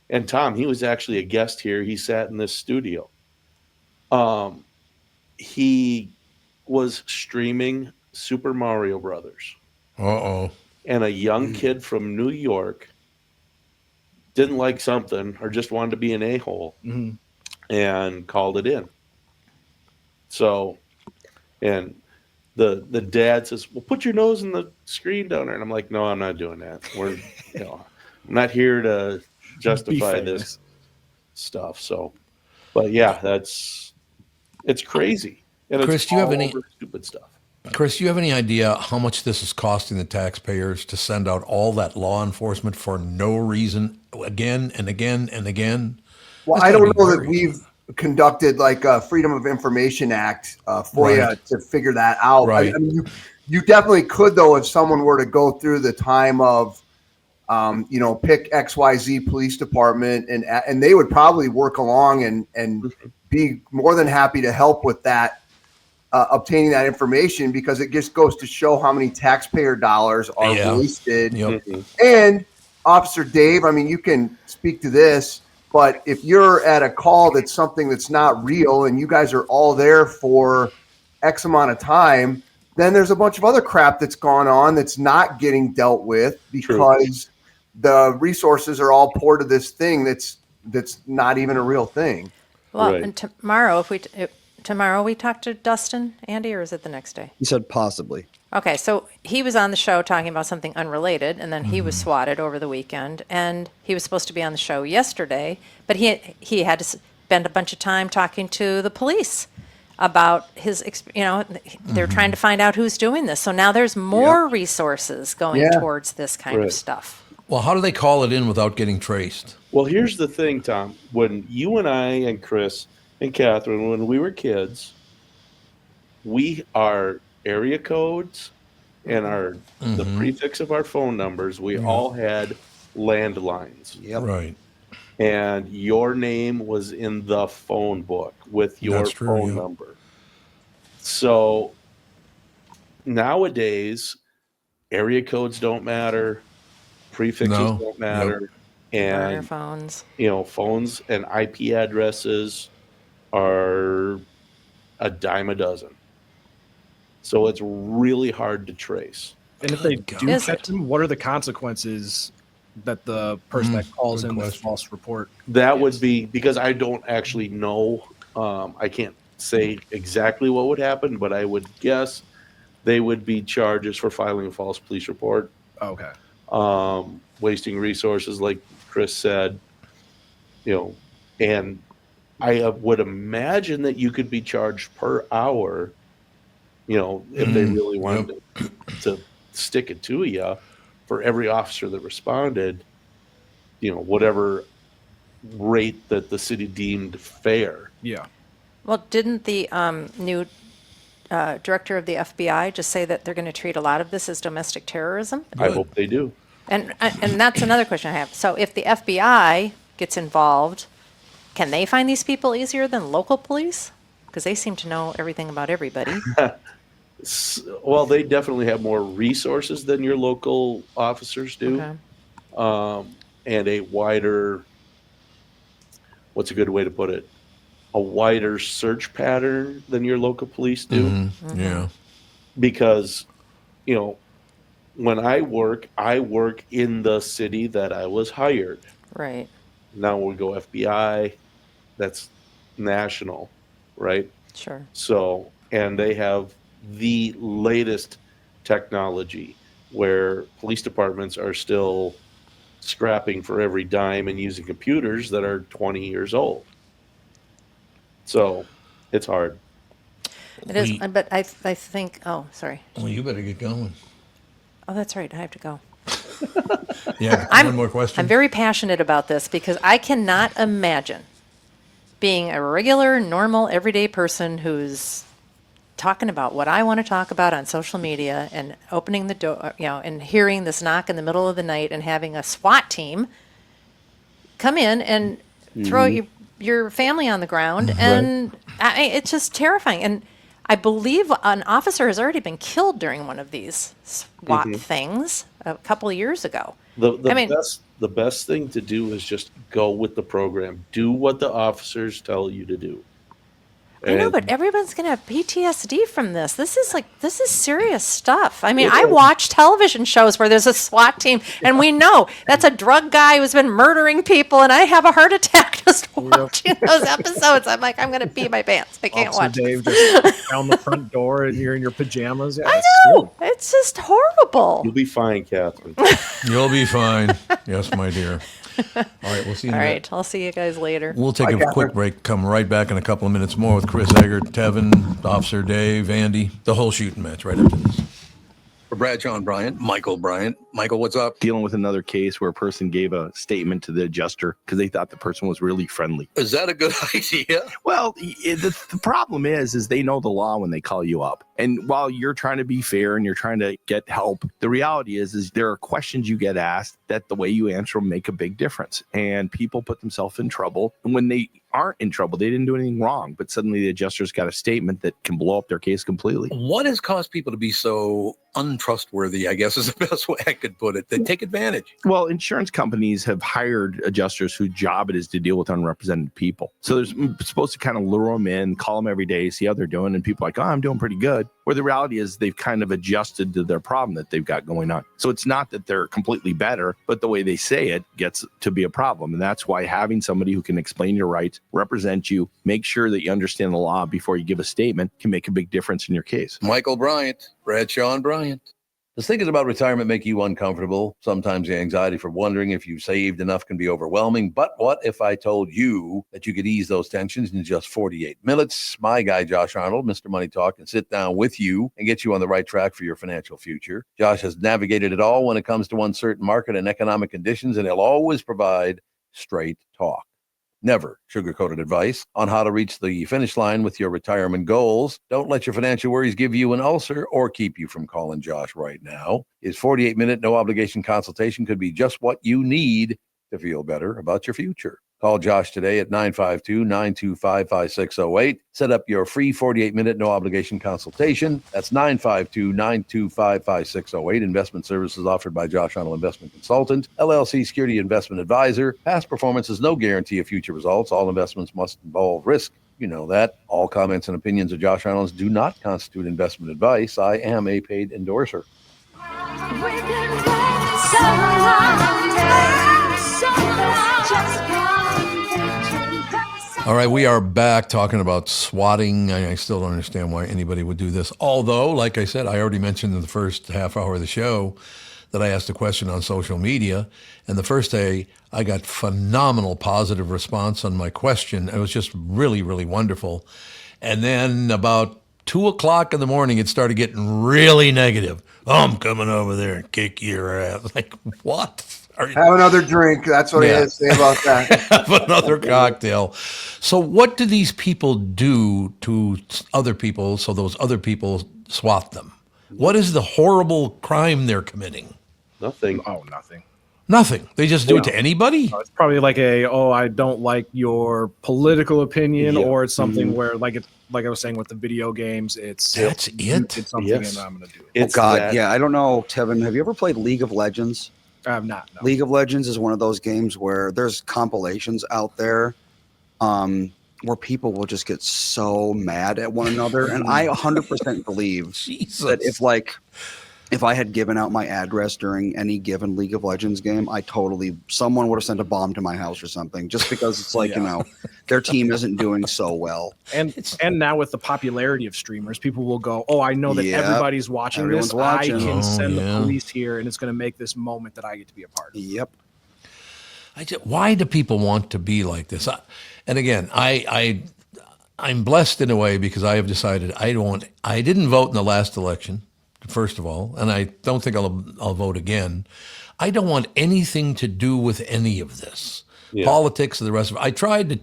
and Tom, he was actually a guest here. He sat in this studio. He was streaming Super Mario Brothers. Uh-oh. And a young kid from New York didn't like something or just wanted to be an a-hole and called it in. So, and the dad says, well, put your nose in the screen down there. And I'm like, no, I'm not doing that. I'm not here to justify this stuff. So, but yeah, it's crazy. And Chris, it's do you have all any- over stupid stuff. Chris, do you have any idea how much this is costing the taxpayers to send out all that law enforcement for no reason again and again and again? Well, That's I gotta don't be know that very- we've conducted like a Freedom of Information Act FOIA Right. to figure that out. Right. I mean, you definitely could, though, if someone were to go through the time of, pick XYZ police department, and they would probably work along and be more than happy to help with that, obtaining that information, because it just goes to show how many taxpayer dollars are Yeah. wasted. Yep. And Officer Dave, I mean, you can speak to this, but if you're at a call that's something that's not real and you guys are all there for X amount of time, then there's a bunch of other crap that's gone on that's not getting dealt with because the resources are all poured to this thing that's not even a real thing. Well, Right. and tomorrow, tomorrow we talk to Dustin, Andy, or is it the next day? He said possibly. Okay, so he was on the show talking about something unrelated, and then he was swatted over the weekend, and he was supposed to be on the show yesterday, but he had to spend a bunch of time talking to the police about his, they're trying to find out who's doing this. So now there's more resources going Yeah. towards this kind Right. of stuff. Well, how do they call it in without getting traced? Well, here's the thing, Tom. When you and I and Chris and Catherine, when we were kids, our area codes and the prefix of our phone numbers, we all had landlines. Yep. Right. And your name was in the phone book with your That's true, phone yeah. number. So nowadays, area codes don't matter, prefixes No. don't matter, Burner and phones. phones and IP addresses are a dime a dozen. So it's really hard to trace. And if they do Is catch it? them, what are the consequences that the person that calls good in with question. false report? That would be, because I don't actually know. I can't say exactly what would happen, but I would guess they would be charges for filing a false police report, Okay. wasting resources, like Chris said, and I would imagine that you could be charged per hour, if they really wanted to stick it to you for every officer that responded, whatever rate that the city deemed fair. Yeah. Well, didn't the new director of the FBI just say that they're going to treat a lot of this as domestic terrorism? I hope they do. And that's another question I have. So if the FBI gets involved, can they find these people easier than local police? Because they seem to know everything about everybody. Well, they definitely have more resources than your local officers do. Okay. And a wider, what's a good way to put it? A wider search pattern than your local police do. Mm-hmm. Yeah. Because, when I work in the city that I was hired. Right. Now we go FBI, that's national, right? Sure. So, and they have the latest technology where police departments are still scrapping for every dime and using computers that are 20 years old. So it's hard. It is. But I think. Oh, sorry. Well, you better get going. Oh, that's right. I have to go. Yeah. I'm- One more question. I'm very passionate about this because I cannot imagine being a regular, normal, everyday person who's talking about what I want to talk about on social media and opening the door, and hearing this knock in the middle of the night and having a SWAT team come in and throw your family on the ground. And it's just terrifying. And I believe an officer has already been killed during one of these SWAT things a couple of years ago. The best thing to do is just go with the program. Do what the officers tell you to do. I know, but everyone's going to have PTSD from this. This is serious stuff. I mean, I watch television shows where there's a SWAT team, and we know that's a drug guy who's been murdering people, and I have a heart attack just watching those episodes. I'm like, I'm going to pee my pants. I can't watch Dave just down the front door, and you're in your pajamas. Yeah, I know. It's just horrible. You'll be fine, Catherine. You'll be fine. Yes, my dear. All right, we'll see you. All right, I'll see you guys later. We'll take a quick break. Come right back in a couple of minutes more with Chris Eggert, Tevin, Officer Dave, Andy, the whole shooting match right after this. For Brad, John Bryant, Michael Bryant. Michael, what's up? Dealing with another case where a person gave a statement to the adjuster because they thought the person was really friendly. Is that a good idea? Well, the problem is they know the law when they call you up. And while you're trying to be fair and you're trying to get help, the reality is there are questions you get asked that the way you answer them make a big difference. And people put themselves in trouble. And when they aren't in trouble, they didn't do anything wrong, but suddenly the adjuster's got a statement that can blow up their case completely. What has caused people to be so untrustworthy, I guess is the best way I could put it? They take advantage. Well, insurance companies have hired adjusters whose job it is to deal with unrepresented people. So they're supposed to kind of lure them in, call them every day, see how they're doing. And people are like, oh, I'm doing pretty good. Where the reality is they've kind of adjusted to their problem that they've got going on. So it's not that they're completely better, but the way they say it gets to be a problem. And that's why having somebody who can explain your rights, represent you, make sure that you understand the law before you give a statement can make a big difference in your case. Michael Bryant, Brad Sean Bryant. Does thinking about retirement make you uncomfortable? Sometimes the anxiety for wondering if you've saved enough can be overwhelming. But what if I told you that you could ease those tensions in just 48 minutes? My guy, Josh Arnold, Mr. Money Talk, can sit down with you and get you on the right track for your financial future. Josh has navigated it all when it comes to uncertain market and economic conditions, and he'll always provide straight talk. Never sugar-coated advice on how to reach the finish line with your retirement goals. Don't let your financial worries give you an ulcer or keep you from calling Josh right now. His 48-minute no-obligation consultation could be just what you need to feel better about your future. Call Josh today at 952-925-5608. Set up your free 48-minute no-obligation consultation. That's 952-925-5608. Investment services offered by Josh Arnold Investment Consultant, LLC Security Investment Advisor. Past performance is no guarantee of future results. All investments must involve risk. You know that. All comments and opinions of Josh Arnold's do not constitute investment advice. I am a paid endorser. All right, we are back talking about swatting. I still don't understand why anybody would do this. Although, like I said, I already mentioned in the first half hour of the show that I asked a question on social media. And the first day, I got phenomenal positive response on my question. It was just really, really wonderful. And then about 2 o'clock in the morning, it started getting really negative. Oh, I'm coming over there and kick your ass. Like, what? Have another drink. That's what he had to say about that. Have another cocktail. So what do these people do to other people so those other people swat them? What is the horrible crime they're committing? Nothing. Oh, nothing. Nothing. They just do it to anybody? It's probably like I don't like your political opinion, or it's something where, like I was saying with the video games, that's it. It's something and I'm going to do it. Oh, God. Yeah, I don't know, Tevin. Have you ever played League of Legends? I have not. No. League of Legends is one of those games where there's compilations out there where people will just get so mad at one another. And I 100% believe that if I had given out my address during any given League of Legends game, someone would have sent a bomb to my house or something, just because it's like, their team isn't doing so well. And now with the popularity of streamers, people will go, oh, I know that everybody's watching this. I can send the police here, and it's going to make this moment that I get to be a part of. Yep. Why do people want to be like this? And again, I'm blessed in a way because I have decided I didn't vote in the last election, first of all, and I don't think I'll vote again. I don't want anything to do with any of this. Yeah. Politics and the rest of it. I tried to,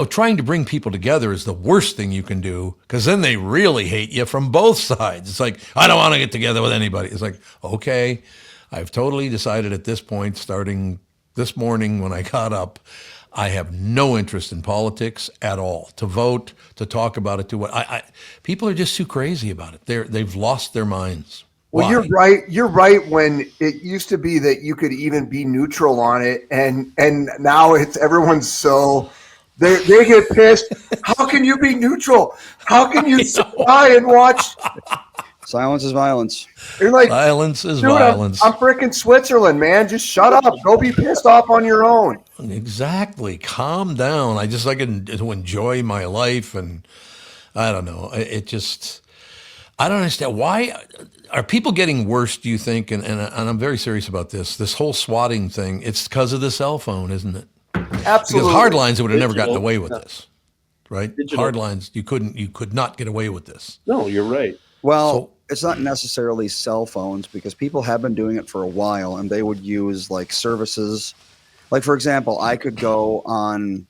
trying to bring people together is the worst thing you can do, because then they really hate you from both sides. It's like, I don't want to get together with anybody. It's like, okay, I've totally decided at this point, starting this morning when I got up, I have no interest in politics at all. To vote, to talk about it, to what people are just too crazy about it. They've lost their minds. Well, Why? you're right. You're right. When it used to be that you could even be neutral on it, and now it's everyone's so they get pissed. How can you be neutral? How can you sit by and watch? Silence is violence. You're like, Violence is dude, violence. I'm freaking Switzerland, man. Just shut up. Go be pissed off on your own. Exactly. Calm down. I can to enjoy my life, and I don't know. I don't understand. Why are people getting worse, do you think? And I'm very serious about this. This whole swatting thing, it's because of the cell phone, isn't it? Absolutely. Because hard lines would have never gotten away with yeah. this, right? Digital. Hard lines, you could not get away with this. No, you're right. Well, it's not necessarily cell phones, because people have been doing it for a while, and they would use like services. Like, for example, I could go on,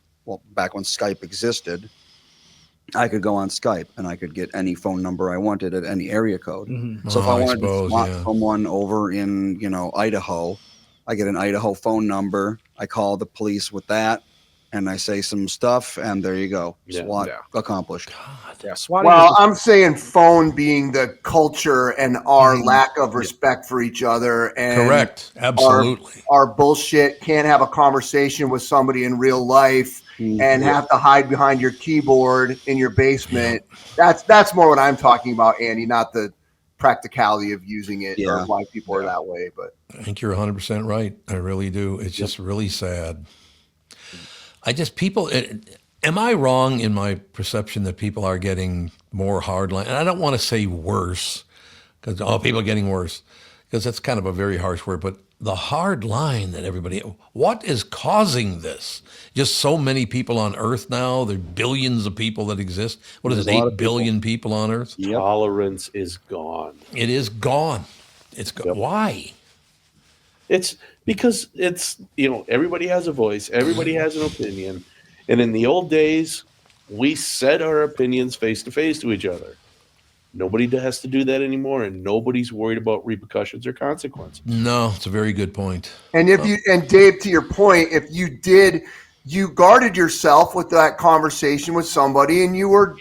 back when Skype existed, I could go on Skype and I could get any phone number I wanted at any area code. Mm-hmm. So if I wanted suppose, to swat yeah. someone over in, Idaho, I get an Idaho phone number. I call the police with that, and I say some stuff, and there you go. Yeah. SWAT accomplished. Yeah, swatting. Well, I'm saying phone being the culture and our lack of respect for each other, and Correct. Absolutely. our bullshit. Can't have a conversation with somebody in real life and have to hide behind your keyboard in your basement. That's more what I'm talking about, Andy, not the practicality of using it or why people are that way. But I think you're 100% right. I really do. It's just really sad. Am I wrong in my perception that people are getting more hardline? And I don't want to say worse, because people are getting worse, because that's kind of a very harsh word. But the hard line that what is causing this? Just so many people on Earth now. There are billions of people that exist. What is it? 8 billion people on Earth. Tolerance is gone. It is gone. It's gone. Why? It's because everybody has a voice, everybody has an opinion, and in the old days, we said our opinions face to face to each other. Nobody has to do that anymore, and nobody's worried about repercussions or consequences. No, it's a very good point. and Dave, to your point, if you guarded yourself with that conversation with somebody, and you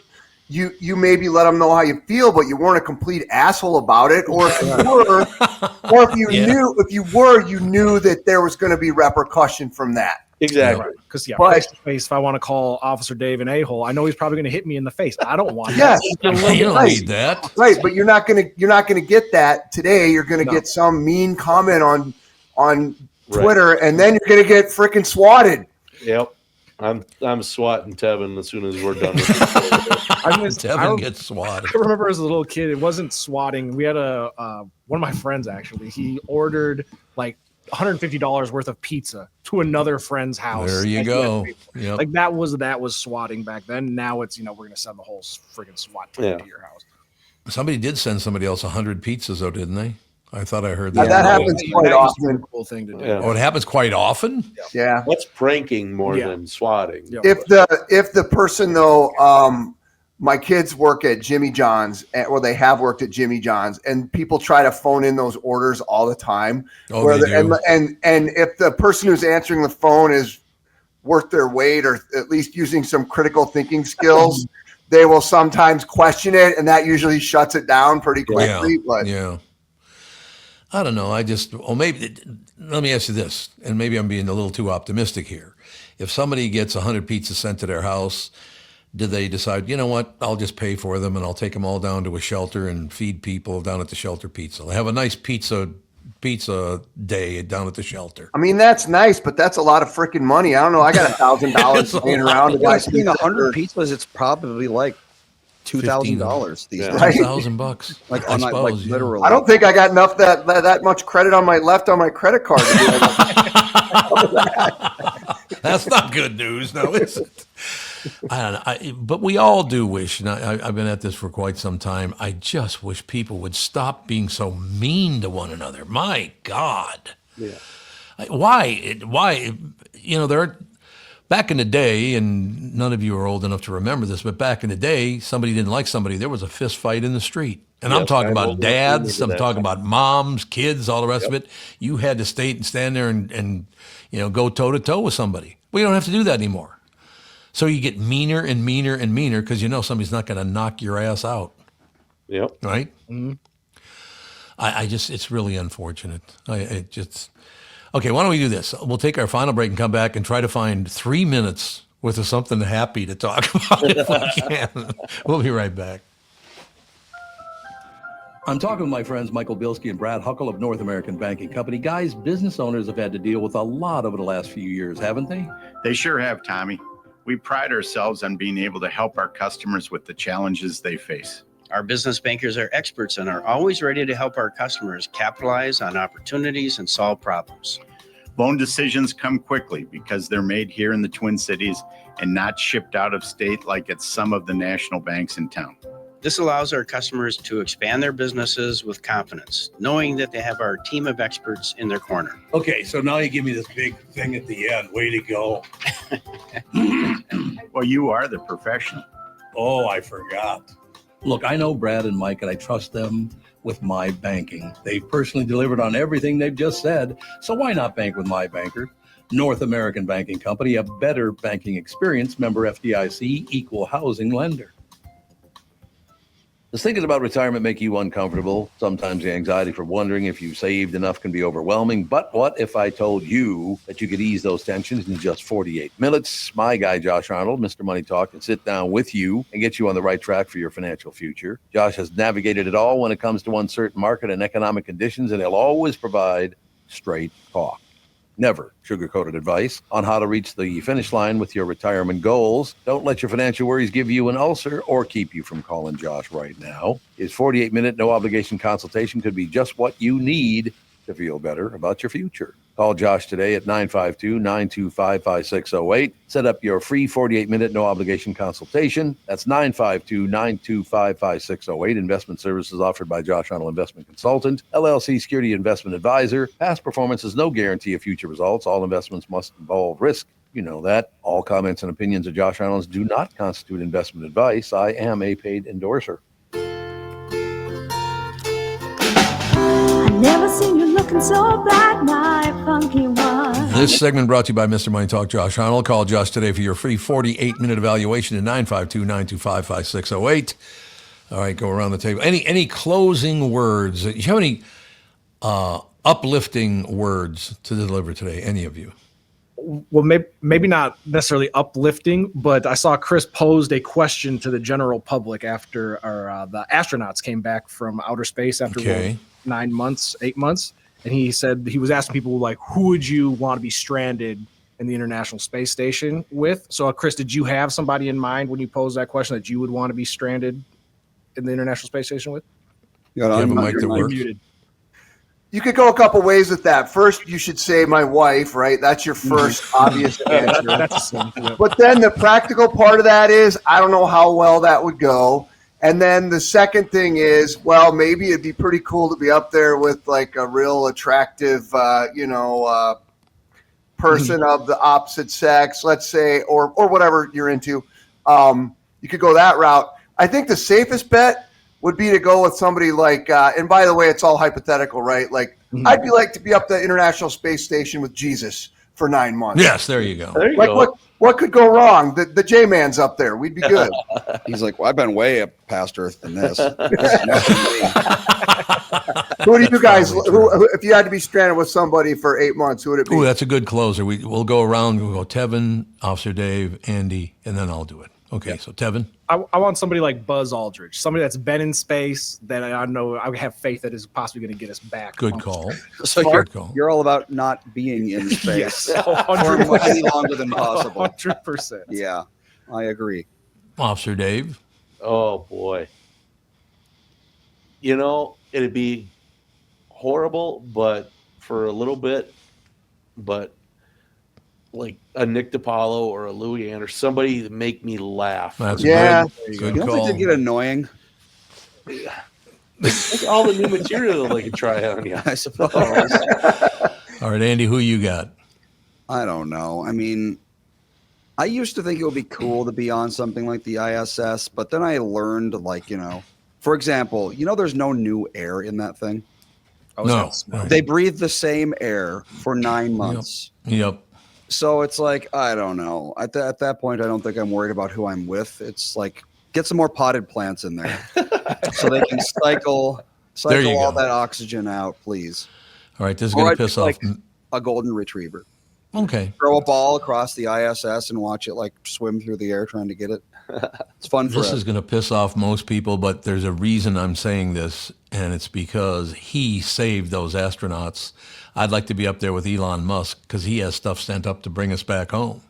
maybe let them know how you feel, but you weren't a complete asshole about it. Or if you were, you knew that there was going to be repercussion from that. Exactly. Because But- face to face, if I want to call Officer Dave an a-hole, I know he's probably going to hit me in the face. I don't want Yes. that. You don't need that. Right, but you're not gonna get that today. You're gonna get some mean comment on Twitter, and then you're gonna get freaking swatted. Yep. I'm swatting Tevin as soon as we're done with this. Tevin gets swatted. I remember as a little kid, it wasn't swatting. We had one of my friends, actually. He ordered like $150 worth of pizza to another friend's house. There you go. Yep. Like that was swatting back then. Now it's we're gonna send the whole friggin' SWAT team to your house. Somebody did send somebody else 100 pizzas, though, didn't they? I thought I heard that. That happens quite That used to be often. a cool thing to do. Yeah. Oh, it happens quite often? Yeah. That's pranking more than swatting. Yeah. If the person though, my kids work at Jimmy John's, or they have worked at Jimmy John's, and people try to phone in those orders all the time. Oh, they do. And if the person who's answering the phone is worth their weight, or at least using some critical thinking skills, they will sometimes question it, and that usually shuts it down pretty quickly. But Yeah. I don't know. Maybe, let me ask you this, and maybe I'm being a little too optimistic here. If somebody gets 100 pizzas sent to their house, do they decide, you know what, I'll just pay for them and I'll take them all down to a shelter and feed people down at the shelter pizza? They have a nice pizza day down at the shelter. I mean, that's nice, but that's a lot of freaking money. I don't know. I got $1,000 laying around to buy Between pizza. 100 pizzas, it's probably like $2,000 these days. Right. $2,000. Like I on like suppose, yeah. literally. I don't think I got enough that much credit left on my credit card. To do that. That's not good news, now, is it? I don't know. But we all do wish, and I've been at this for quite some time, I just wish people would stop being so mean to one another. My God. Yeah. Why? There are, Back in the day, and none of you are old enough to remember this, but back in the day, somebody didn't like somebody, there was a fist fight in the street. And I'm Yes, talking I'm about old enough to dads, remember I'm that talking time. about moms, kids, all the rest of it. You had to stand there and go toe to toe with somebody. We don't have to do that anymore. So you get meaner and meaner and meaner because somebody's not going to knock your ass out. Yep. Right? Mm-hmm. It's really unfortunate. Okay, why don't we do this? We'll take our final break and come back and try to find 3 minutes worth of something happy to talk about if we can. We'll be right back. I'm talking with my friends Michael Bilski and Brad Huckle of North American Banking Company. Guys, business owners have had to deal with a lot over the last few years, haven't they? They sure have, Tommy. We pride ourselves on being able to help our customers with the challenges they face. Our business bankers are experts and are always ready to help our customers capitalize on opportunities and solve problems. Loan decisions come quickly because they're made here in the Twin Cities and not shipped out of state like at some of the national banks in town. This allows our customers to expand their businesses with confidence, knowing that they have our team of experts in their corner. Okay, so now you give me this big thing at the end. Way to go. Well, you are the professional. Oh, I forgot. Look, I know Brad and Mike, and I trust them with my banking. They've personally delivered on everything they've just said, so why not bank with my banker? North American Banking Company, a better banking experience, member FDIC, equal housing lender. Does thinking about retirement make you uncomfortable? Sometimes the anxiety for wondering if you've saved enough can be overwhelming. But what if I told you that you could ease those tensions in just 48 minutes? My guy, Josh Arnold, Mr. Money Talk, can sit down with you and get you on the right track for your financial future. Josh has navigated it all when it comes to uncertain market and economic conditions, and he'll always provide straight talk. Never sugar-coated advice on how to reach the finish line with your retirement goals. Don't let your financial worries give you an ulcer or keep you from calling Josh right now. His 48-minute no-obligation consultation could be just what you need to feel better about your future. Call Josh today at 952-925-5608. Set up your free 48-minute no-obligation consultation. That's 952-925-5608. Investment services offered by Josh Arnold Investment Consultant, LLC Security Investment Advisor. Past performance is no guarantee of future results. All investments must involve risk. You know that. All comments and opinions of Josh Arnold do not constitute investment advice. I am a paid endorser. Never seen you looking so bad, my funky one. This segment brought to you by Mr. Money Talk, Josh Arnold. Call Josh today for your free 48-minute evaluation at 952-925-5608. All right, go around the table. Any closing words? Do you have any uplifting words to deliver today, any of you? Well, maybe not necessarily uplifting, but I saw Chris posed a question to the general public after the astronauts came back from outer space after 9 months, 8 months. And he said he was asking people, like, who would you want to be stranded in the International Space Station with? So, Chris, did you have somebody in mind when you posed that question that you would want to be stranded in the International Space Station with? You have a mic that works? You could go a couple ways with that. First, you should say my wife, right? That's your first obvious answer. But then the practical part of that is, I don't know how well that would go. And then the second thing is, well, maybe it'd be pretty cool to be up there with like a real attractive, person of the opposite sex, let's say, or whatever you're into. You could go that route. I think the safest bet would be to go with somebody like, and by the way, it's all hypothetical, right? Like, I'd be like to be up the International Space Station with Jesus for 9 months. Yes, there you go. There you go. What could go wrong? The J-Man's up there. We'd be good. He's like, well, I've been way up past Earth than this. Who do you guys, who, if you had to be stranded with somebody for 8 months, who would it be? Ooh, that's a good closer. We'll go around. We'll go Tevin, Officer Dave, Andy, and then I'll do it. Okay, so Tevin? I want somebody like Buzz Aldridge, somebody that's been in space that I know I have faith that is possibly going to get us back. Good call. So you're all about not being in space yes, for much any longer than possible. 100%. Yeah, I agree. Officer Dave? Oh, boy. You know, it'd be horrible, but for a little bit, but like a Nick DiPaolo or a Louis Ann or somebody to make me laugh. That's good good you don't call. think they get annoying? Look at all the new material they can try on you. I suppose. All right, Andy, who you got? I don't know. I mean, I used to think it would be cool to be on something like the ISS, but then I learned, like, for example, there's no new air in that thing. No. Right. They breathe the same air for 9 months. Yep. So it's like, I don't know. At that point, I don't think I'm worried about who I'm with. It's like, get some more potted plants in there so they can cycle all that oxygen out, please. All right, this is going to piss off. Like a golden retriever. Okay. Throw a ball across the ISS and watch it like swim through the air trying to get it. It's fun for This is going to piss off most people, but there's a reason I'm saying this, and it's because he saved those astronauts. I'd like to be up there with Elon Musk because he has stuff sent up to bring us back home.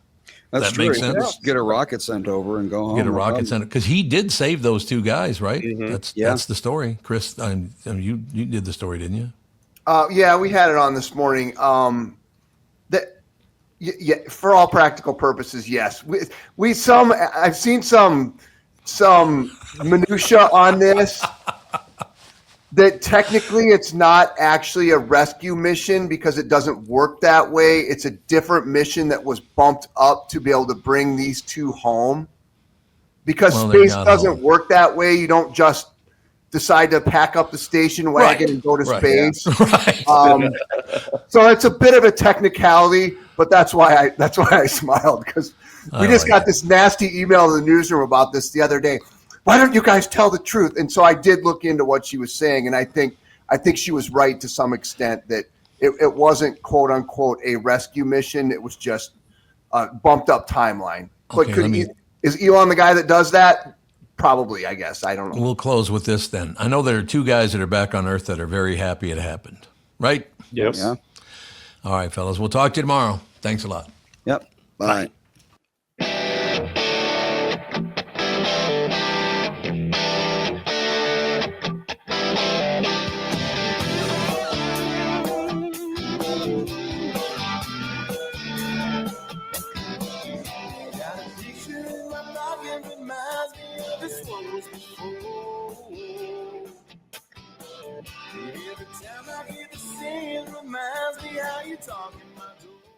That's that true. makes sense. Just get a rocket sent over and go home. Get a rocket sent because he did save those two guys, right? Mm-hmm. That's the story, Chris. You did the story, didn't you? Yeah, we had it on this morning. Yeah, for all practical purposes, yes. I've seen some minutia on this that technically it's not actually a rescue mission because it doesn't work that way. It's a different mission that was bumped up to be able to bring these two home. Because space doesn't work that way. You don't just decide to pack up the station wagon and go to space. Right. So it's a bit of a technicality, but that's why I smiled because we just got this nasty email in the newsroom about this the other day. Why don't you guys tell the truth? And so I did look into what she was saying, and I think she was right to some extent that it wasn't quote unquote a rescue mission. It was just a bumped up timeline. But is Elon the guy that does that? Probably, I guess. I don't know. We'll close with this then. I know there are two guys that are back on Earth that are very happy it happened, right? Yes. Yeah. All right, fellas. We'll talk to you tomorrow. Thanks a lot. Yep. Bye. Every time I hear the singing reminds me how you talk in my door.